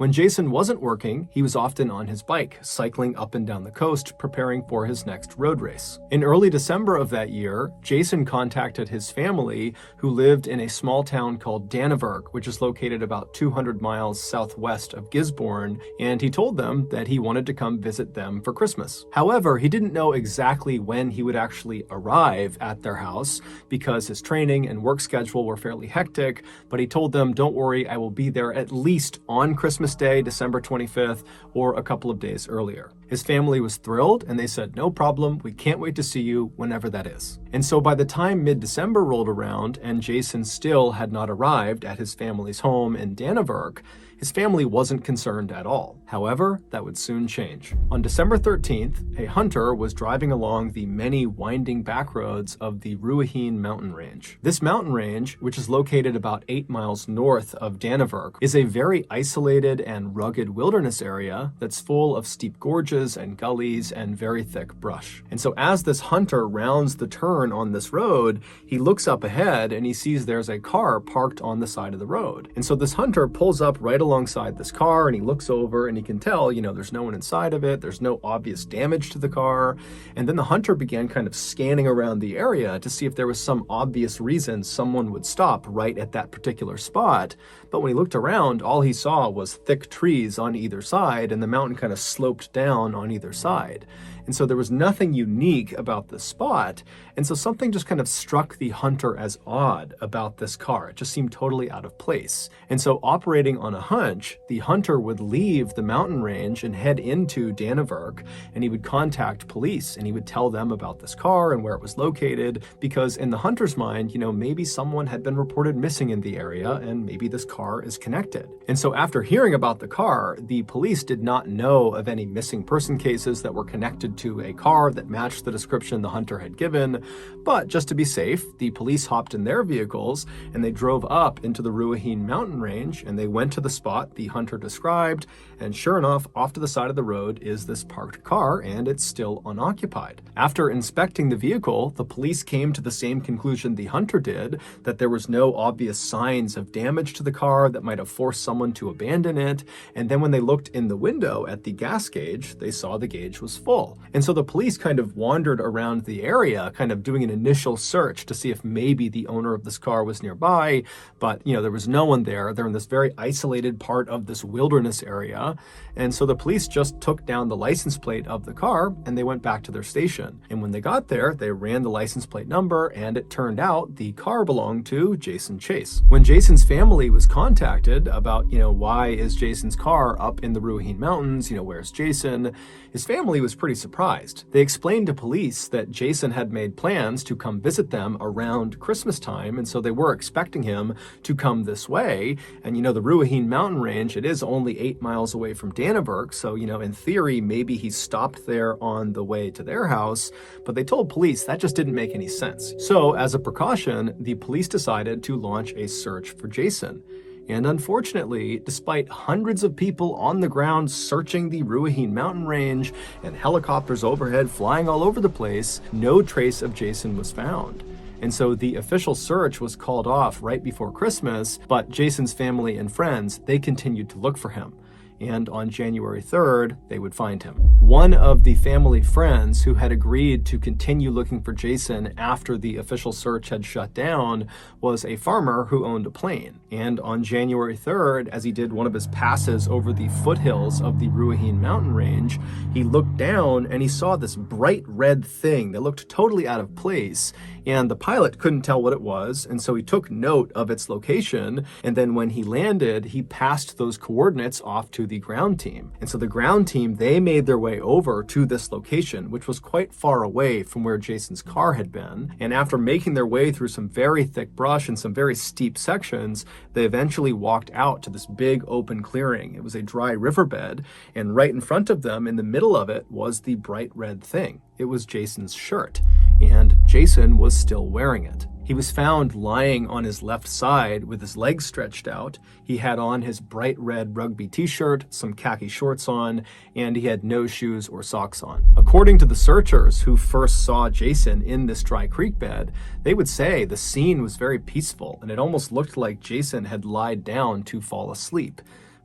When Jason wasn't working, he was often on his bike, cycling up and down the coast, preparing for his next road race. In early December of that year, Jason contacted his family, who lived in a small town called Dannevirke, which is located about 200 miles southwest of Gisborne, and he told them that he wanted to come visit them for Christmas. However, he didn't know exactly when he would actually arrive at their house because his training and work schedule were fairly hectic, but he told them, "Don't worry, I will be there at least on Christmas Day, December 25th, or a couple of days earlier." His family was thrilled, and they said, "No problem, we can't wait to see you whenever that is." And so by the time mid-December rolled around and Jason still had not arrived at his family's home in Dannevirke, his family wasn't concerned at all. However, that would soon change. On December 13th, a hunter was driving along the many winding back roads of the Ruahine mountain range. This mountain range, which is located about 8 miles north of Dannevirke, is a very isolated and rugged wilderness area that's full of steep gorges and gullies and very thick brush. And so as this hunter rounds the turn on this road, he looks up ahead and he sees there's a car parked on the side of the road. And so this hunter pulls up right alongside this car and he looks over and he can tell, there's no one inside of it, there's no obvious damage to the car. And then the hunter began kind of scanning around the area to see if there was some obvious reason someone would stop right at that particular spot. But when he looked around, all he saw was thick trees on either side, and the mountain kind of sloped down on either side. And so there was nothing unique about the spot. And so something just kind of struck the hunter as odd about this car. It just seemed totally out of place. And so operating on a hunch, the hunter would leave the mountain range and head into Dannevirke, and he would contact police and he would tell them about this car and where it was located, because in the hunter's mind, maybe someone had been reported missing in the area and maybe this car is connected. And so after hearing about the car, the police did not know of any missing person cases that were connected to a car that matched the description the hunter had given. But just to be safe, the police hopped in their vehicles and they drove up into the Ruahine mountain range and they went to the spot the hunter described. And sure enough, off to the side of the road is this parked car, and it's still unoccupied. After inspecting the vehicle, the police came to the same conclusion the hunter did, that there was no obvious signs of damage to the car that might have forced someone to abandon it. And then when they looked in the window at the gas gauge, they saw the gauge was full. And so the police kind of wandered around the area, kind of doing an initial search to see if maybe the owner of this car was nearby. But, there was no one there. They're in this very isolated part of this wilderness area. And so the police just took down the license plate of the car and they went back to their station. And when they got there, they ran the license plate number, and it turned out the car belonged to Jason Chase. When Jason's family was contacted about, why is Jason's car up in the Ruahine Mountains, where's Jason? His family was pretty surprised. They explained to police that Jason had made plans to come visit them around Christmas time, and so they were expecting him to come this way. And the Ruahine mountain range, it is only 8 miles away from Dannevirke, so in theory maybe he stopped there on the way to their house, but they told police that just didn't make any sense. So as a precaution, the police decided to launch a search for Jason. And unfortunately, despite hundreds of people on the ground searching the Ruahine mountain range and helicopters overhead flying all over the place, no trace of Jason was found. And so the official search was called off right before Christmas, but Jason's family and friends, they continued to look for him. And on January 3rd, they would find him. One of the family friends who had agreed to continue looking for Jason after the official search had shut down was a farmer who owned a plane. And on January 3rd, as he did one of his passes over the foothills of the Ruahine mountain range, he looked down and he saw this bright red thing that looked totally out of place. And the pilot couldn't tell what it was, and so he took note of its location, and then when he landed, he passed those coordinates off to the ground team. And so the ground team, they made their way over to this location, which was quite far away from where Jason's car had been. And after making their way through some very thick brush and some very steep sections, they eventually walked out to this big open clearing. It was a dry riverbed, and right in front of them, in the middle of it, was the bright red thing. It was Jason's shirt, and Jason was still wearing it. He was found lying on his left side with his legs stretched out. He had on his bright red rugby t-shirt, some khaki shorts on, and he had no shoes or socks on. According to the searchers who first saw Jason in this dry creek bed, they would say the scene was very peaceful and it almost looked like Jason had lied down to fall asleep.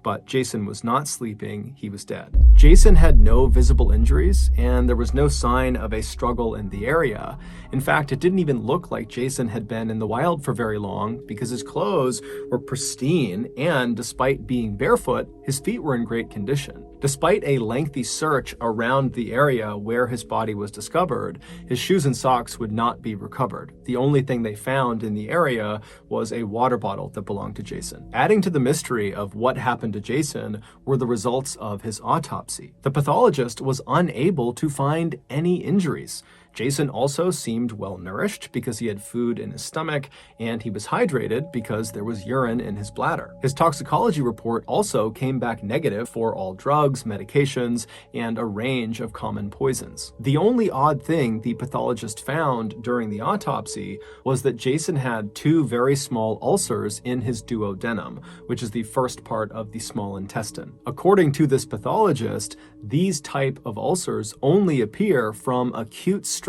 but Jason was not sleeping, he was dead. Jason had no visible injuries, and there was no sign of a struggle in the area. In fact, it didn't even look like Jason had been in the wild for very long because his clothes were pristine, and despite being barefoot, his feet were in great condition. Despite a lengthy search around the area where his body was discovered, his shoes and socks would not be recovered. The only thing they found in the area was a water bottle that belonged to Jason. Adding to the mystery of what happened to Jason were the results of his autopsy. The pathologist was unable to find any injuries. Jason also seemed well nourished because he had food in his stomach, and he was hydrated because there was urine in his bladder. His toxicology report also came back negative for all drugs, medications, and a range of common poisons. The only odd thing the pathologist found during the autopsy was that Jason had 2 very small ulcers in his duodenum, which is the first part of the small intestine. According to this pathologist, these type of ulcers only appear from acute stress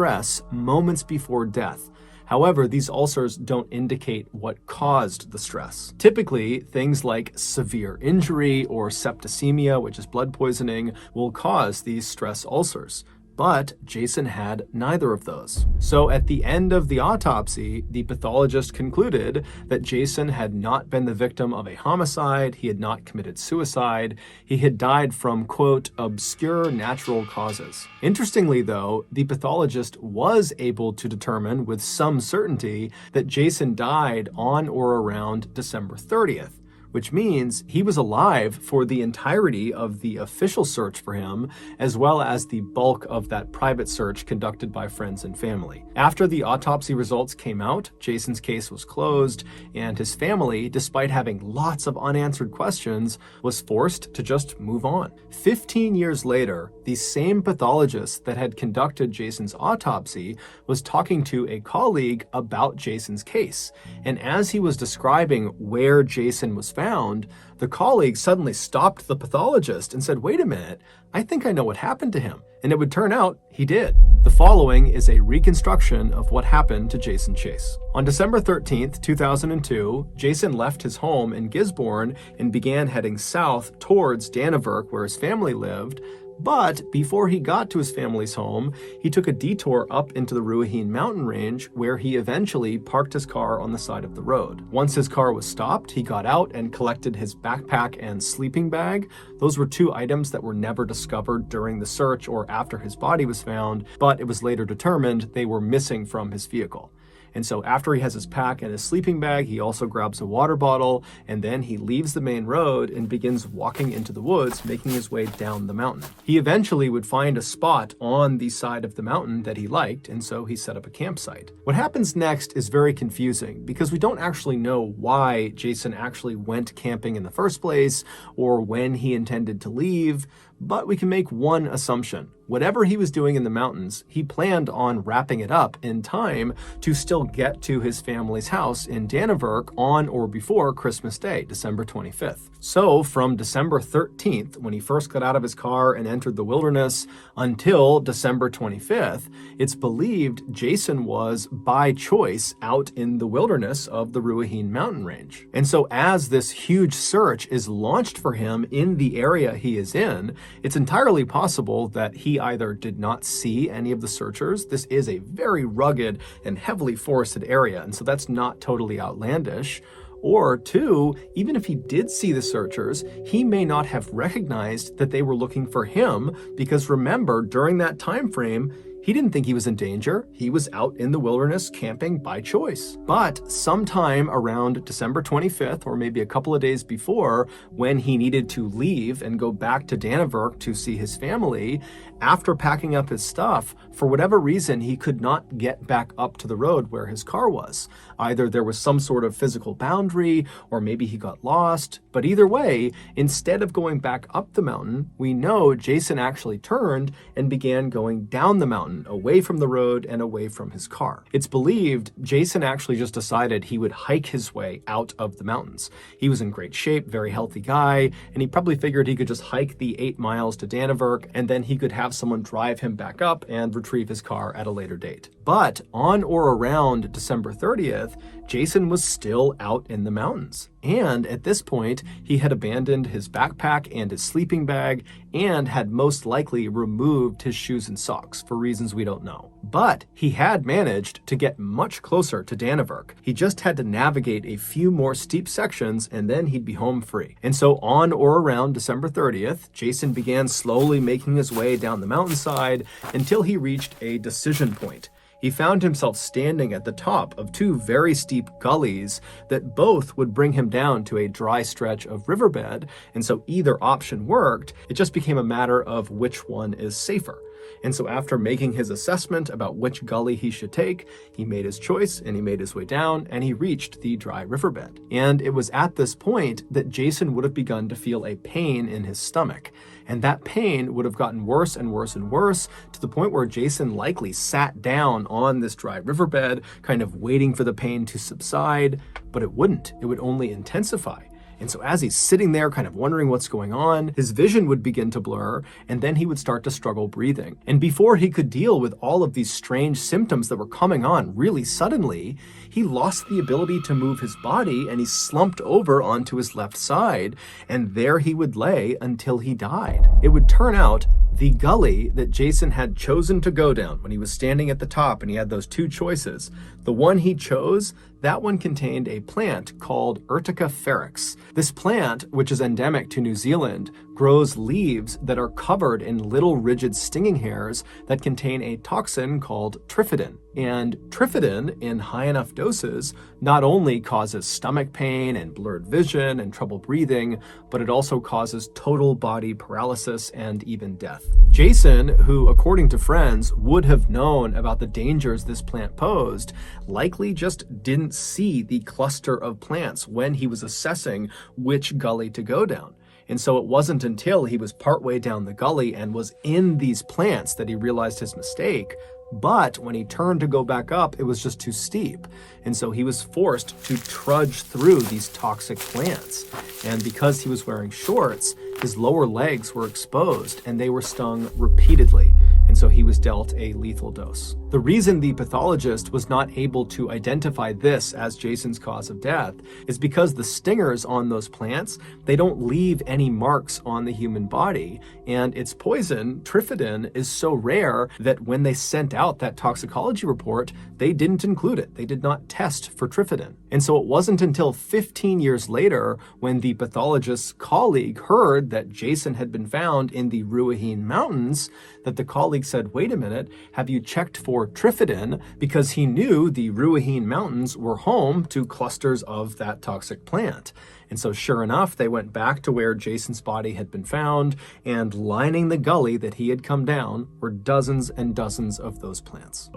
moments before death. However, these ulcers don't indicate what caused the stress. Typically, things like severe injury or septicemia, which is blood poisoning, will cause these stress ulcers. But Jason had neither of those. So at the end of the autopsy, the pathologist concluded that Jason had not been the victim of a homicide, he had not committed suicide, he had died from, quote, obscure natural causes. Interestingly though, the pathologist was able to determine with some certainty that Jason died on or around December 30th. Which means he was alive for the entirety of the official search for him, as well as the bulk of that private search conducted by friends and family. After the autopsy results came out, Jason's case was closed, and his family, despite having lots of unanswered questions, was forced to just move on. 15 years later, the same pathologist that had conducted Jason's autopsy was talking to a colleague about Jason's case, and as he was describing where Jason was found, the colleague suddenly stopped the pathologist and said, "Wait a minute, I think I know what happened to him." And it would turn out he did. The following is a reconstruction of what happened to Jason Chase. On December 13th, 2002, Jason left his home in Gisborne and began heading south towards Dannevirke, where his family lived. But before he got to his family's home, he took a detour up into the Ruahine mountain range, where he eventually parked his car on the side of the road. Once his car was stopped, he got out and collected his backpack and sleeping bag. Those were 2 items that were never discovered during the search or after his body was found, but it was later determined they were missing from his vehicle. And so after he has his pack and his sleeping bag, he also grabs a water bottle, and then he leaves the main road and begins walking into the woods, making his way down the mountain. He eventually would find a spot on the side of the mountain that he liked, and so he set up a campsite. What happens next is very confusing because we don't actually know why Jason actually went camping in the first place or when he intended to leave, but we can make one assumption. Whatever he was doing in the mountains, he planned on wrapping it up in time to still get to his family's house in Dannevirke on or before Christmas Day, December 25th. So from December 13th, when he first got out of his car and entered the wilderness, until December 25th, it's believed Jason was, by choice, out in the wilderness of the Ruahine mountain range. And so as this huge search is launched for him in the area he is in, it's entirely possible that he either did not see any of the searchers. This is a very rugged and heavily forested area, and so that's not totally outlandish. Or 2, even if he did see the searchers, he may not have recognized that they were looking for him, because remember, during that time frame, he didn't think he was in danger. He was out in the wilderness camping by choice. But sometime around December 25th, or maybe a couple of days before, when he needed to leave and go back to Dannevirke to see his family, after packing up his stuff, for whatever reason, he could not get back up to the road where his car was. Either there was some sort of physical boundary, or maybe he got lost. But either way, instead of going back up the mountain, we know Jason actually turned and began going down the mountain, away from the road and away from his car. It's believed Jason actually just decided he would hike his way out of the mountains. He was in great shape, very healthy guy, and he probably figured he could just hike the 8 miles to Dannevirke, and then he could have someone drive him back up and retrieve his car at a later date. But on or around December 30th, Jason was still out in the mountains. And at this point, he had abandoned his backpack and his sleeping bag and had most likely removed his shoes and socks for reasons we don't know. But he had managed to get much closer to Dannevirke. He just had to navigate a few more steep sections and then he'd be home free. And so on or around December 30th, Jason began slowly making his way down the mountainside until he reached a decision point. He found himself standing at the top of two very steep gullies that both would bring him down to a dry stretch of riverbed, and so either option worked. It just became a matter of which one is safer. And so after making his assessment about which gully he should take, he made his choice and he made his way down and he reached the dry riverbed. And it was at this point that Jason would have begun to feel a pain in his stomach. And that pain would have gotten worse and worse and worse to the point where Jason likely sat down on this dry riverbed, kind of waiting for the pain to subside, but it wouldn't. It would only intensify. And so as he's sitting there kind of wondering what's going on, his vision would begin to blur, and then he would start to struggle breathing. And before he could deal with all of these strange symptoms that were coming on really suddenly, he lost the ability to move his body and he slumped over onto his left side, and there he would lay until he died. It would turn out the gully that Jason had chosen to go down when he was standing at the top and he had those two choices, the one he chose, that one contained a plant called Urtica ferox. This plant, which is endemic to New Zealand, grows leaves that are covered in little rigid stinging hairs that contain a toxin called trifidin. And trifidin, in high enough doses, not only causes stomach pain and blurred vision and trouble breathing, but it also causes total body paralysis and even death. Jason, who according to friends would have known about the dangers this plant posed, likely just didn't see the cluster of plants when he was assessing which gully to go down. And so it wasn't until he was partway down the gully and was in these plants that he realized his mistake. But when he turned to go back up, it was just too steep. And so he was forced to trudge through these toxic plants. And because he was wearing shorts, his lower legs were exposed and they were stung repeatedly. And so he was dealt a lethal dose. The reason the pathologist was not able to identify this as Jason's cause of death is because the stingers on those plants, they don't leave any marks on the human body. And its poison, trifidin, is so rare that when they sent out that toxicology report, they didn't include it. They did not test for trifidin. And so it wasn't until 15 years later when the pathologist's colleague heard that Jason had been found in the Ruahine Mountains that the colleague said, wait a minute, have you checked for trifidin? Because he knew the Ruahine Mountains were home to clusters of that toxic plant. And so sure enough, they went back to where Jason's body had been found, and lining the gully that he had come down were dozens and dozens of those plants.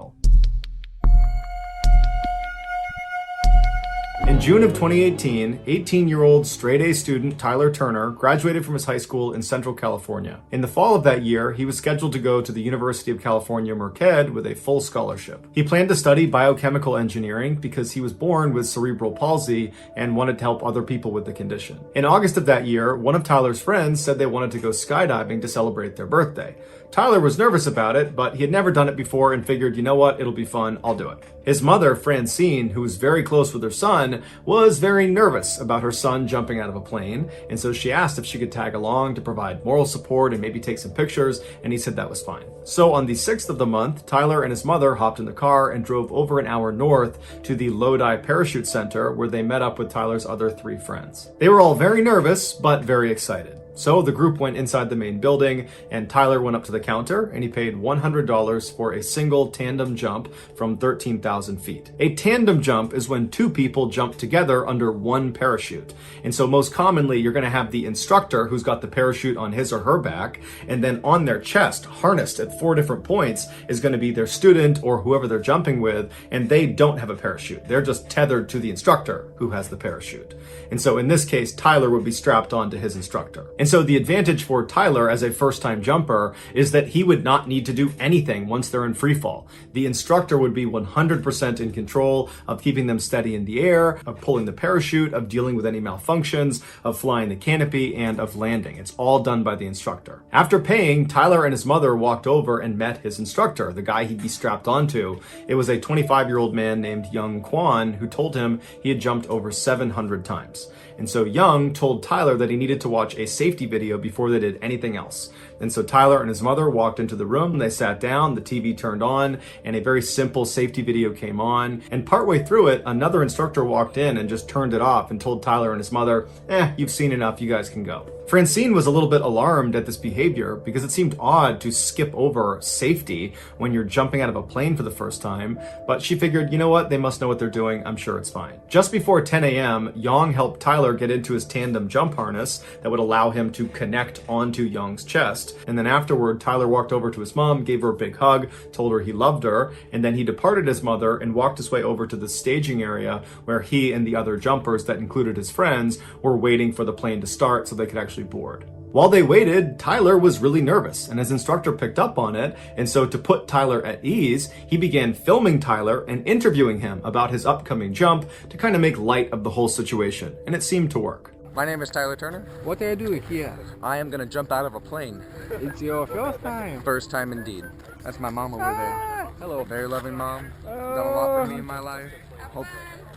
In June of 2018, 18-year-old straight-A student Tyler Turner graduated from his high school in Central California. In the fall of that year, he was scheduled to go to the University of California, Marquette with a full scholarship. He planned to study biochemical engineering because he was born with cerebral palsy and wanted to help other people with the condition. In August of that year, one of Tyler's friends said they wanted to go skydiving to celebrate their birthday. Tyler was nervous about it, but he had never done it before and figured, you know what, it'll be fun, I'll do it. His mother, Francine, who was very close with her son, was very nervous about her son jumping out of a plane, and so she asked if she could tag along to provide moral support and maybe take some pictures, and he said that was fine. So on the 6th of the month, Tyler and his mother hopped in the car and drove over an hour north to the Lodi Parachute Center, where they met up with Tyler's other 3 friends. They were all very nervous, but very excited. So the group went inside the main building, and Tyler went up to the counter and he paid $100 for a single tandem jump from 13,000 feet. A tandem jump is when 2 people jump together under one parachute. And so most commonly, you're going to have the instructor who's got the parachute on his or her back, and then on their chest, harnessed at 4 different points, is going to be their student or whoever they're jumping with, and they don't have a parachute. They're just tethered to the instructor who has the parachute. And so in this case, Tyler would be strapped onto his instructor. And so the advantage for Tyler as a first-time jumper is that he would not need to do anything once they're in free fall. The instructor would be 100% in control of keeping them steady in the air, of pulling the parachute, of dealing with any malfunctions, of flying the canopy, and of landing. It's all done by the instructor. After paying, Tyler and his mother walked over and met his instructor, the guy he'd be strapped onto. It was a 25-year-old man named Young Kwan who told him he had jumped over 700 times. And so Young told Tyler that he needed to watch a safety video before they did anything else. And so Tyler and his mother walked into the room, they sat down, the TV turned on, and a very simple safety video came on. And partway through it, another instructor walked in and just turned it off and told Tyler and his mother, you've seen enough, you guys can go. Francine was a little bit alarmed at this behavior because it seemed odd to skip over safety when you're jumping out of a plane for the first time, but she figured, you know what, they must know what they're doing, I'm sure it's fine. Just before 10 a.m., Young helped Tyler get into his tandem jump harness that would allow him to connect onto Young's chest. And then afterward, Tyler walked over to his mom, gave her a big hug, told her he loved her, and then he departed his mother and walked his way over to the staging area where he and the other jumpers, that included his friends, were waiting for the plane to start so they could actually board. While they waited, Tyler was really nervous, and his instructor picked up on it, and so to put Tyler at ease, he began filming Tyler and interviewing him about his upcoming jump to kind of make light of the whole situation, and it seemed to work. My name is Tyler Turner. What do I do here? I am gonna jump out of a plane. It's your first time. First time indeed. That's my mom over there. Hello. Very loving mom. Done a lot for me in my life. Hope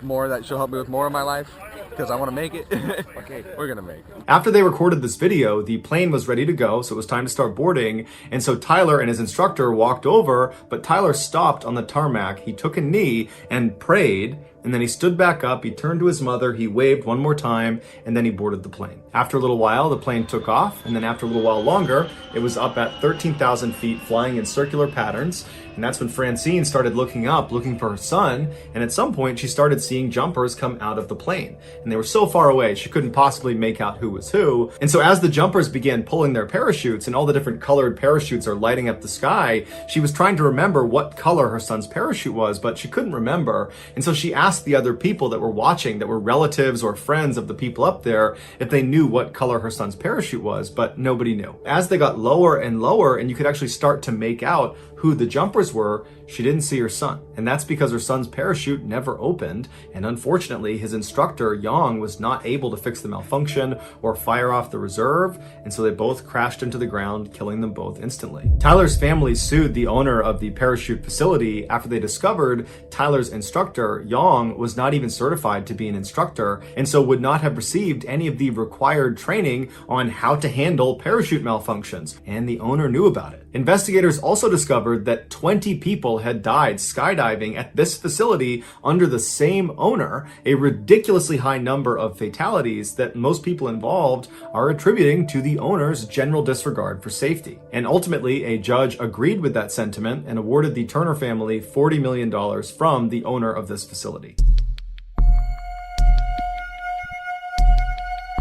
more that she'll help me with more of my life, because I want to make it. Okay, we're gonna make it. After they recorded this video, the plane was ready to go, so it was time to start boarding, and so Tyler and his instructor walked over, but Tyler stopped on the tarmac, he took a knee and prayed, and then he stood back up, he turned to his mother, he waved one more time, and then he boarded the plane. After a little while, the plane took off, and then after a little while longer, it was up at 13,000 feet, flying in circular patterns, and that's when Francine started looking up, looking for her son, and at some point she started seeing jumpers come out of the plane. And they were so far away, she couldn't possibly make out who was who. And so as the jumpers began pulling their parachutes and all the different colored parachutes are lighting up the sky, she was trying to remember what color her son's parachute was, but she couldn't remember. And so she asked the other people that were watching, that were relatives or friends of the people up there, if they knew what color her son's parachute was, but nobody knew. As they got lower and lower, and you could actually start to make out who the jumpers were, she didn't see her son. And that's because her son's parachute never opened, and unfortunately his instructor, Young, was not able to fix the malfunction or fire off the reserve, and so they both crashed into the ground, killing them both instantly. Tyler's family sued the owner of the parachute facility after they discovered Tyler's instructor, Young, was not even certified to be an instructor, and so would not have received any of the required training on how to handle parachute malfunctions, and the owner knew about it. Investigators also discovered that 20 people had died skydiving at this facility under the same owner, a ridiculously high number of fatalities that most people involved are attributing to the owner's general disregard for safety. And ultimately, a judge agreed with that sentiment and awarded the Turner family $40 million from the owner of this facility.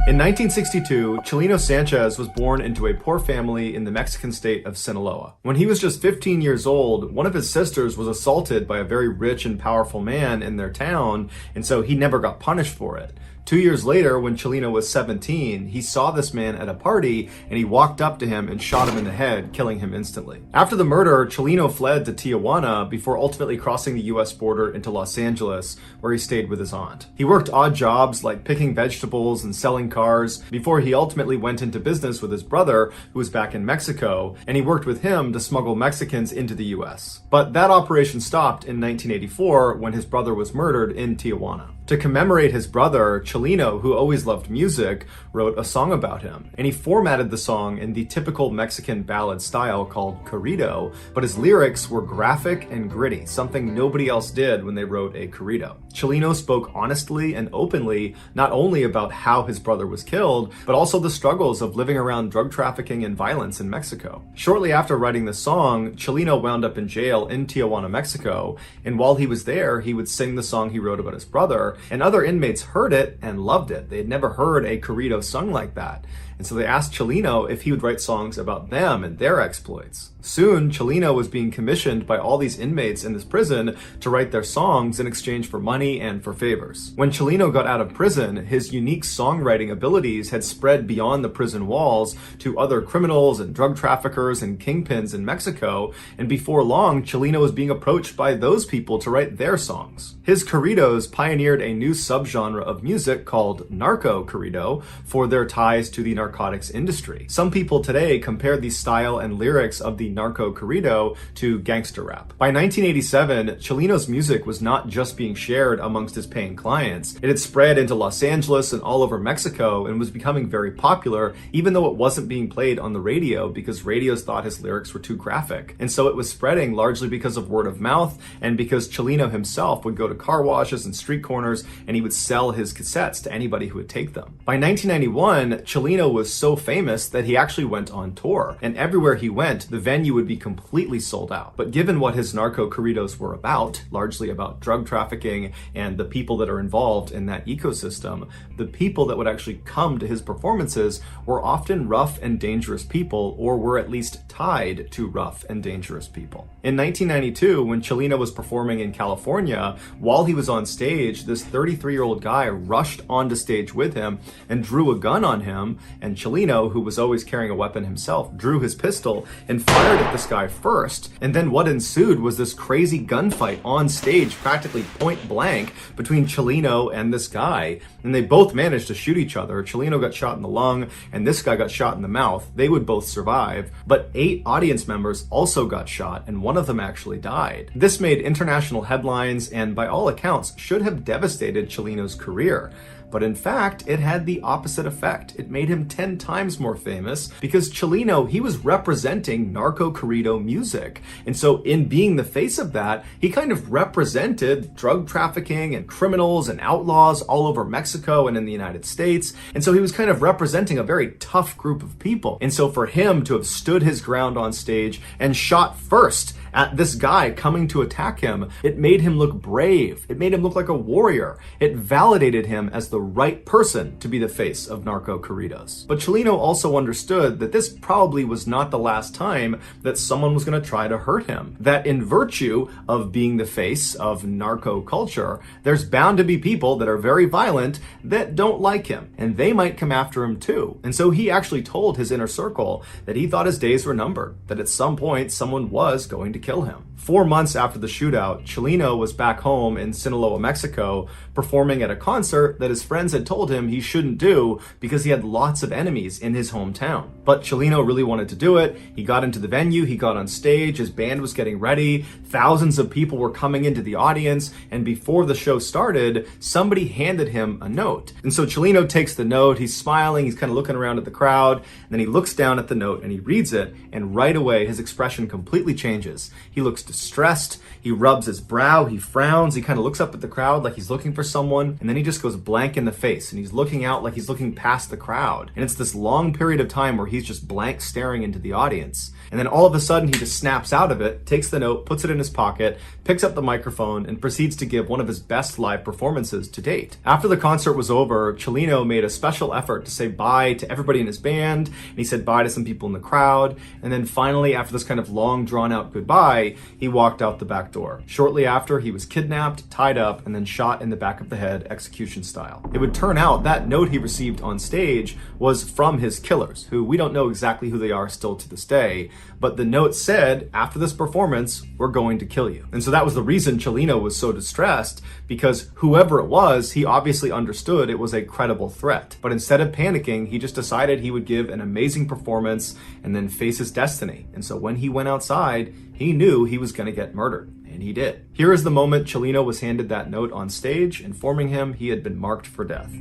In 1962, Chileno Sanchez was born into a poor family in the Mexican state of Sinaloa. When he was just 15 years old, one of his sisters was assaulted by a very rich and powerful man in their town, and so he never got punished for it. 2 years later, when Chileno was 17, he saw this man at a party and he walked up to him and shot him in the head, killing him instantly. After the murder, Chileno fled to Tijuana before ultimately crossing the US border into Los Angeles, where he stayed with his aunt. He worked odd jobs like picking vegetables and selling cars before he ultimately went into business with his brother, who was back in Mexico, and he worked with him to smuggle Mexicans into the US. But that operation stopped in 1984 when his brother was murdered in Tijuana. To commemorate his brother, Chileno, who always loved music, wrote a song about him. And he formatted the song in the typical Mexican ballad style called corrido, but his lyrics were graphic and gritty, something nobody else did when they wrote a corrido. Chileno spoke honestly and openly, not only about how his brother was killed, but also the struggles of living around drug trafficking and violence in Mexico. Shortly after writing the song, Chileno wound up in jail in Tijuana, Mexico, and while he was there, he would sing the song he wrote about his brother, and other inmates heard it and loved it. They had never heard a corrido sung like that. And so they asked Chileno if he would write songs about them and their exploits. Soon, Chileno was being commissioned by all these inmates in this prison to write their songs in exchange for money and for favors. When Chileno got out of prison, his unique songwriting abilities had spread beyond the prison walls to other criminals and drug traffickers and kingpins in Mexico, and before long, Chileno was being approached by those people to write their songs. His corridos pioneered a new subgenre of music called narco corrido for their ties to the narcotics narcotics industry. Some people today compare the style and lyrics of the narco corrido to gangster rap. By 1987, Chilino's music was not just being shared amongst his paying clients. It had spread into Los Angeles and all over Mexico and was becoming very popular, even though it wasn't being played on the radio because radios thought his lyrics were too graphic. And so it was spreading largely because of word of mouth and because Chilino himself would go to car washes and street corners and he would sell his cassettes to anybody who would take them. By 1991, Chilino was so famous that he actually went on tour, and everywhere he went, the venue would be completely sold out. But given what his narco corridos were about, largely about drug trafficking and the people that are involved in that ecosystem, the people that would actually come to his performances were often rough and dangerous people, or were at least tied to rough and dangerous people. In 1992, when Chilino was performing in California, while he was on stage, this 33-year-old guy rushed onto stage with him and drew a gun on him, and Chilino, who was always carrying a weapon himself, drew his pistol and fired at this guy first. And then what ensued was this crazy gunfight on stage, practically point blank, between Chilino and this guy. And they both managed to shoot each other. Chilino got shot in the lung, and this guy got shot in the mouth. They would both survive, but 8 audience members also got shot, and one of them actually died. This made international headlines and, by all accounts, should have devastated Chilino's career. But in fact, it had the opposite effect. It made him 10 times more famous because Chilino, he was representing narco corrido music. And so in being the face of that, he kind of represented drug trafficking and criminals and outlaws all over Mexico and in the United States. And so he was kind of representing a very tough group of people. And so for him to have stood his ground on stage and shot first at this guy coming to attack him, it made him look brave. It made him look like a warrior. It validated him as the right person to be the face of narco corridos. But Chilino also understood that this probably was not the last time that someone was going to try to hurt him. That in virtue of being the face of narco culture, there's bound to be people that are very violent that don't like him, and they might come after him too. And so he actually told his inner circle that he thought his days were numbered, that at some point someone was going to kill him. 4 months after the shootout, Chilino was back home in Sinaloa, Mexico, performing at a concert that his friends had told him he shouldn't do because he had lots of enemies in his hometown. But Chilino really wanted to do it. He got into the venue, he got on stage, his band was getting ready, thousands of people were coming into the audience, and before the show started, somebody handed him a note. And so Chilino takes the note, he's smiling, he's kind of looking around at the crowd, and then he looks down at the note and he reads it, and right away his expression completely changes. He looks distressed, he rubs his brow, he frowns, he kind of looks up at the crowd like he's looking for someone, and then he just goes blank in the face, and he's looking out like he's looking past the crowd. And it's this long period of time where he's just blank staring into the audience. And then all of a sudden he just snaps out of it, takes the note, puts it in his pocket, picks up the microphone, and proceeds to give one of his best live performances to date. After the concert was over, Chilino made a special effort to say bye to everybody in his band, and he said bye to some people in the crowd, and then finally, after this kind of long drawn out goodbye, he walked out the back door. Shortly after, he was kidnapped, tied up, and then shot in the back of the head, execution style. It would turn out that note he received on stage was from his killers, who we don't know exactly who they are still to this day, but the note said, after this performance, we're going to kill you. And so that was the reason Chilino was so distressed, because whoever it was, he obviously understood it was a credible threat. But instead of panicking, he just decided he would give an amazing performance and then face his destiny. And so when he went outside, he knew he was going to get murdered. And he did. Here is the moment Chilino was handed that note on stage, informing him he had been marked for death.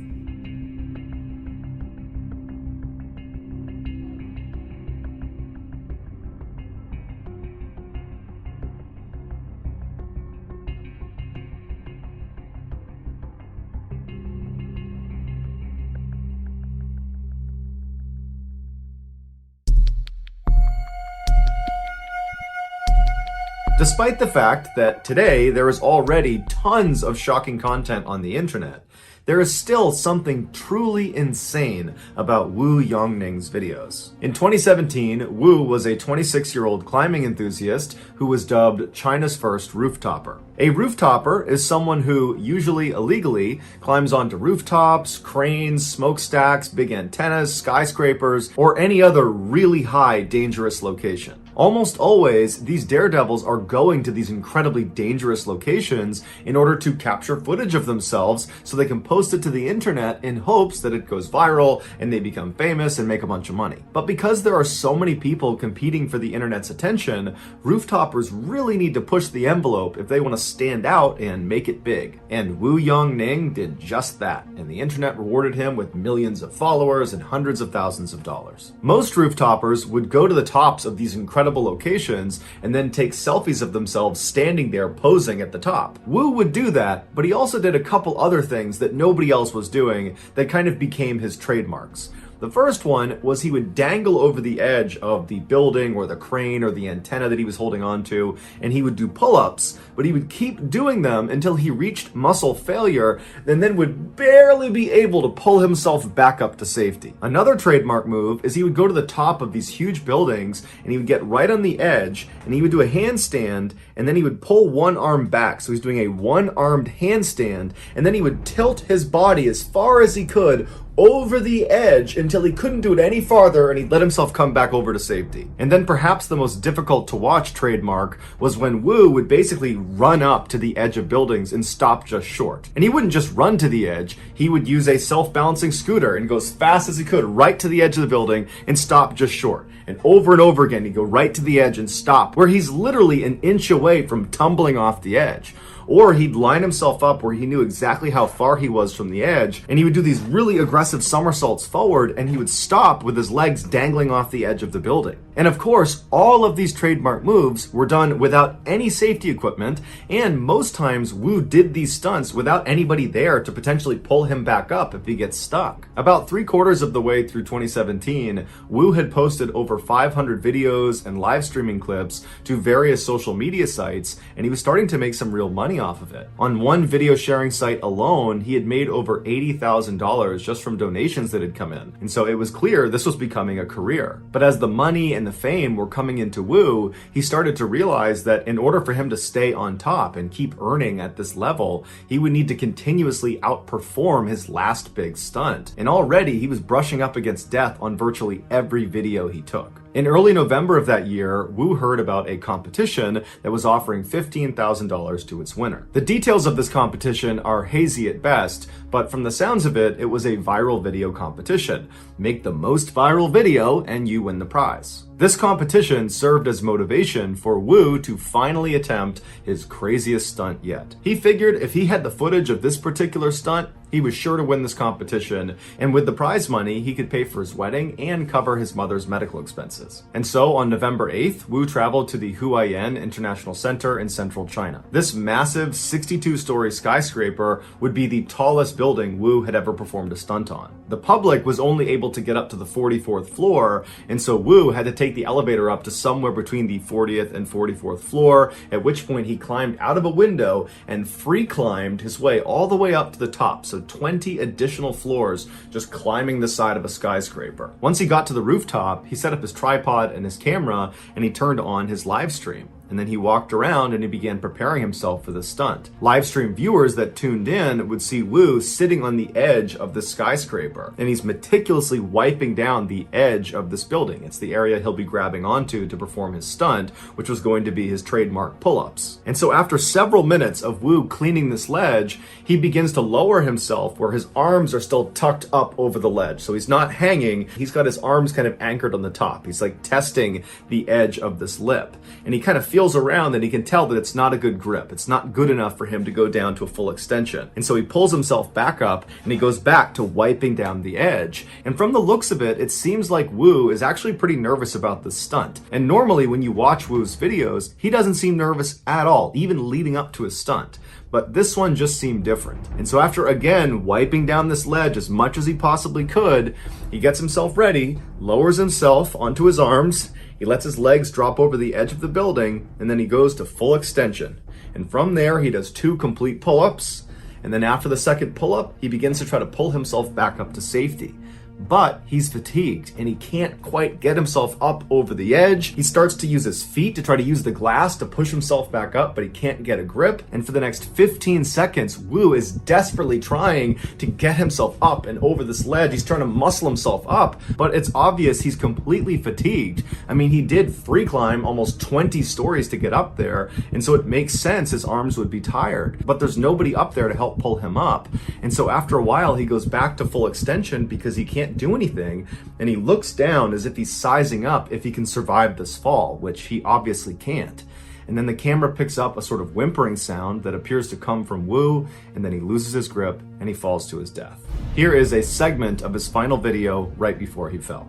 Despite the fact that today there is already tons of shocking content on the internet, there is still something truly insane about Wu Yongning's videos. In 2017, Wu was a 26-year-old climbing enthusiast who was dubbed China's first rooftopper. A rooftopper is someone who, usually illegally, climbs onto rooftops, cranes, smokestacks, big antennas, skyscrapers, or any other really high, dangerous location. Almost always, these daredevils are going to these incredibly dangerous locations in order to capture footage of themselves so they can post it to the internet in hopes that it goes viral and they become famous and make a bunch of money. But because there are so many people competing for the internet's attention, rooftopers really need to push the envelope if they want to stand out and make it big. And Wu Yongning did just that, and the internet rewarded him with millions of followers and hundreds of thousands of dollars. Most rooftopers would go to the tops of these incredible locations and then take selfies of themselves standing there posing at the top. Wu would do that, but he also did a couple other things that nobody else was doing that kind of became his trademarks. The first one was he would dangle over the edge of the building or the crane or the antenna that he was holding onto, and he would do pull-ups, but he would keep doing them until he reached muscle failure and then would barely be able to pull himself back up to safety. Another trademark move is he would go to the top of these huge buildings and he would get right on the edge and he would do a handstand and then he would pull one arm back. So he's doing a one-armed handstand and then he would tilt his body as far as he could over the edge until he couldn't do it any farther and he'd let himself come back over to safety. And then perhaps the most difficult to watch trademark was when Wu would basically run up to the edge of buildings and stop just short. And he wouldn't just run to the edge, he would use a self-balancing scooter and go as fast as he could right to the edge of the building and stop just short. And over again, he'd go right to the edge and stop, where he's literally an inch away from tumbling off the edge. Or he'd line himself up where he knew exactly how far he was from the edge, and he would do these really aggressive somersaults forward, and he would stop with his legs dangling off the edge of the building. And of course, all of these trademark moves were done without any safety equipment, and most times Wu did these stunts without anybody there to potentially pull him back up if he gets stuck. About 3/4 of the way through 2017, Wu had posted over 500 videos and live streaming clips to various social media sites, and he was starting to make some real money off of it. On one video sharing site alone, he had made over $80,000 just from donations that had come in. And so it was clear this was becoming a career. But as the money and the fame were coming into Wu, he started to realize that in order for him to stay on top and keep earning at this level, he would need to continuously outperform his last big stunt. And already he was brushing up against death on virtually every video he took. In early November of that year, Wu heard about a competition that was offering $15,000 to its winner. The details of this competition are hazy at best, but from the sounds of it, it was a viral video competition. Make the most viral video and you win the prize. This competition served as motivation for Wu to finally attempt his craziest stunt yet. He figured if he had the footage of this particular stunt, he was sure to win this competition, and with the prize money, he could pay for his wedding and cover his mother's medical expenses. And so on November 8th, Wu traveled to the Huaiyan International Center in central China. This massive 62-story skyscraper would be the tallest building Wu had ever performed a stunt on. The public was only able to get up to the 44th floor, and so Wu had to take the elevator up to somewhere between the 40th and 44th floor, at which point he climbed out of a window and free climbed his way all the way up to the top, so 20 additional floors just climbing the side of a skyscraper. Once he got to the rooftop, he set up his tripod and his camera, and he turned on his live stream. And then he walked around and he began preparing himself for the stunt. Live stream viewers that tuned in would see Wu sitting on the edge of the skyscraper, and he's meticulously wiping down the edge of this building. It's the area he'll be grabbing onto to perform his stunt, which was going to be his trademark pull-ups. And so after several minutes of Wu cleaning this ledge, he begins to lower himself where his arms are still tucked up over the ledge. So he's not hanging, he's got his arms kind of anchored on the top. He's like testing the edge of this lip. And he kind of feels around and he can tell that it's not a good grip. It's not good enough for him to go down to a full extension. And so he pulls himself back up and he goes back to wiping down the edge. And from the looks of it, it seems like Wu is actually pretty nervous about this stunt. And normally when you watch Wu's videos, he doesn't seem nervous at all, even leading up to his stunt. But this one just seemed different. And so after again wiping down this ledge as much as he possibly could, he gets himself ready, lowers himself onto his arms, he lets his legs drop over the edge of the building, and then he goes to full extension. And from there, he does 2 complete pull-ups, and then after the second pull-up, he begins to try to pull himself back up to safety. but he's fatigued and he can't quite get himself up over the edge. He starts to use his feet to try to use the glass to push himself back up, but he can't get a grip. And for the next 15 seconds, Wu is desperately trying to get himself up and over this ledge. He's trying to muscle himself up, but it's obvious he's completely fatigued. I mean, he did free climb almost 20 stories to get up there, and so it makes sense his arms would be tired, but there's nobody up there to help pull him up. And so after a while, he goes back to full extension because he can't do anything, and he looks down as if he's sizing up if he can survive this fall, which he obviously can't. And then the camera picks up a sort of whimpering sound that appears to come from Wu, and then he loses his grip and he falls to his death. Here is a segment of his final video right before he fell.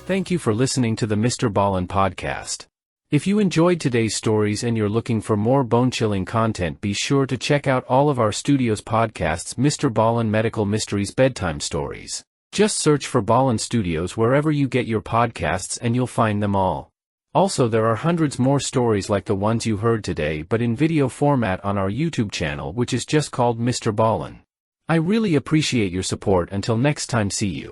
Thank you for listening to the MrBallen podcast. If you enjoyed today's stories and you're looking for more bone-chilling content, be sure to check out all of our studio's podcasts, MrBallen Medical Mysteries Bedtime Stories. Just search for Ballen Studios wherever you get your podcasts and you'll find them all. Also, there are hundreds more stories like the ones you heard today but in video format on our YouTube channel, which is just called MrBallen. I really appreciate your support. Until next time, see you.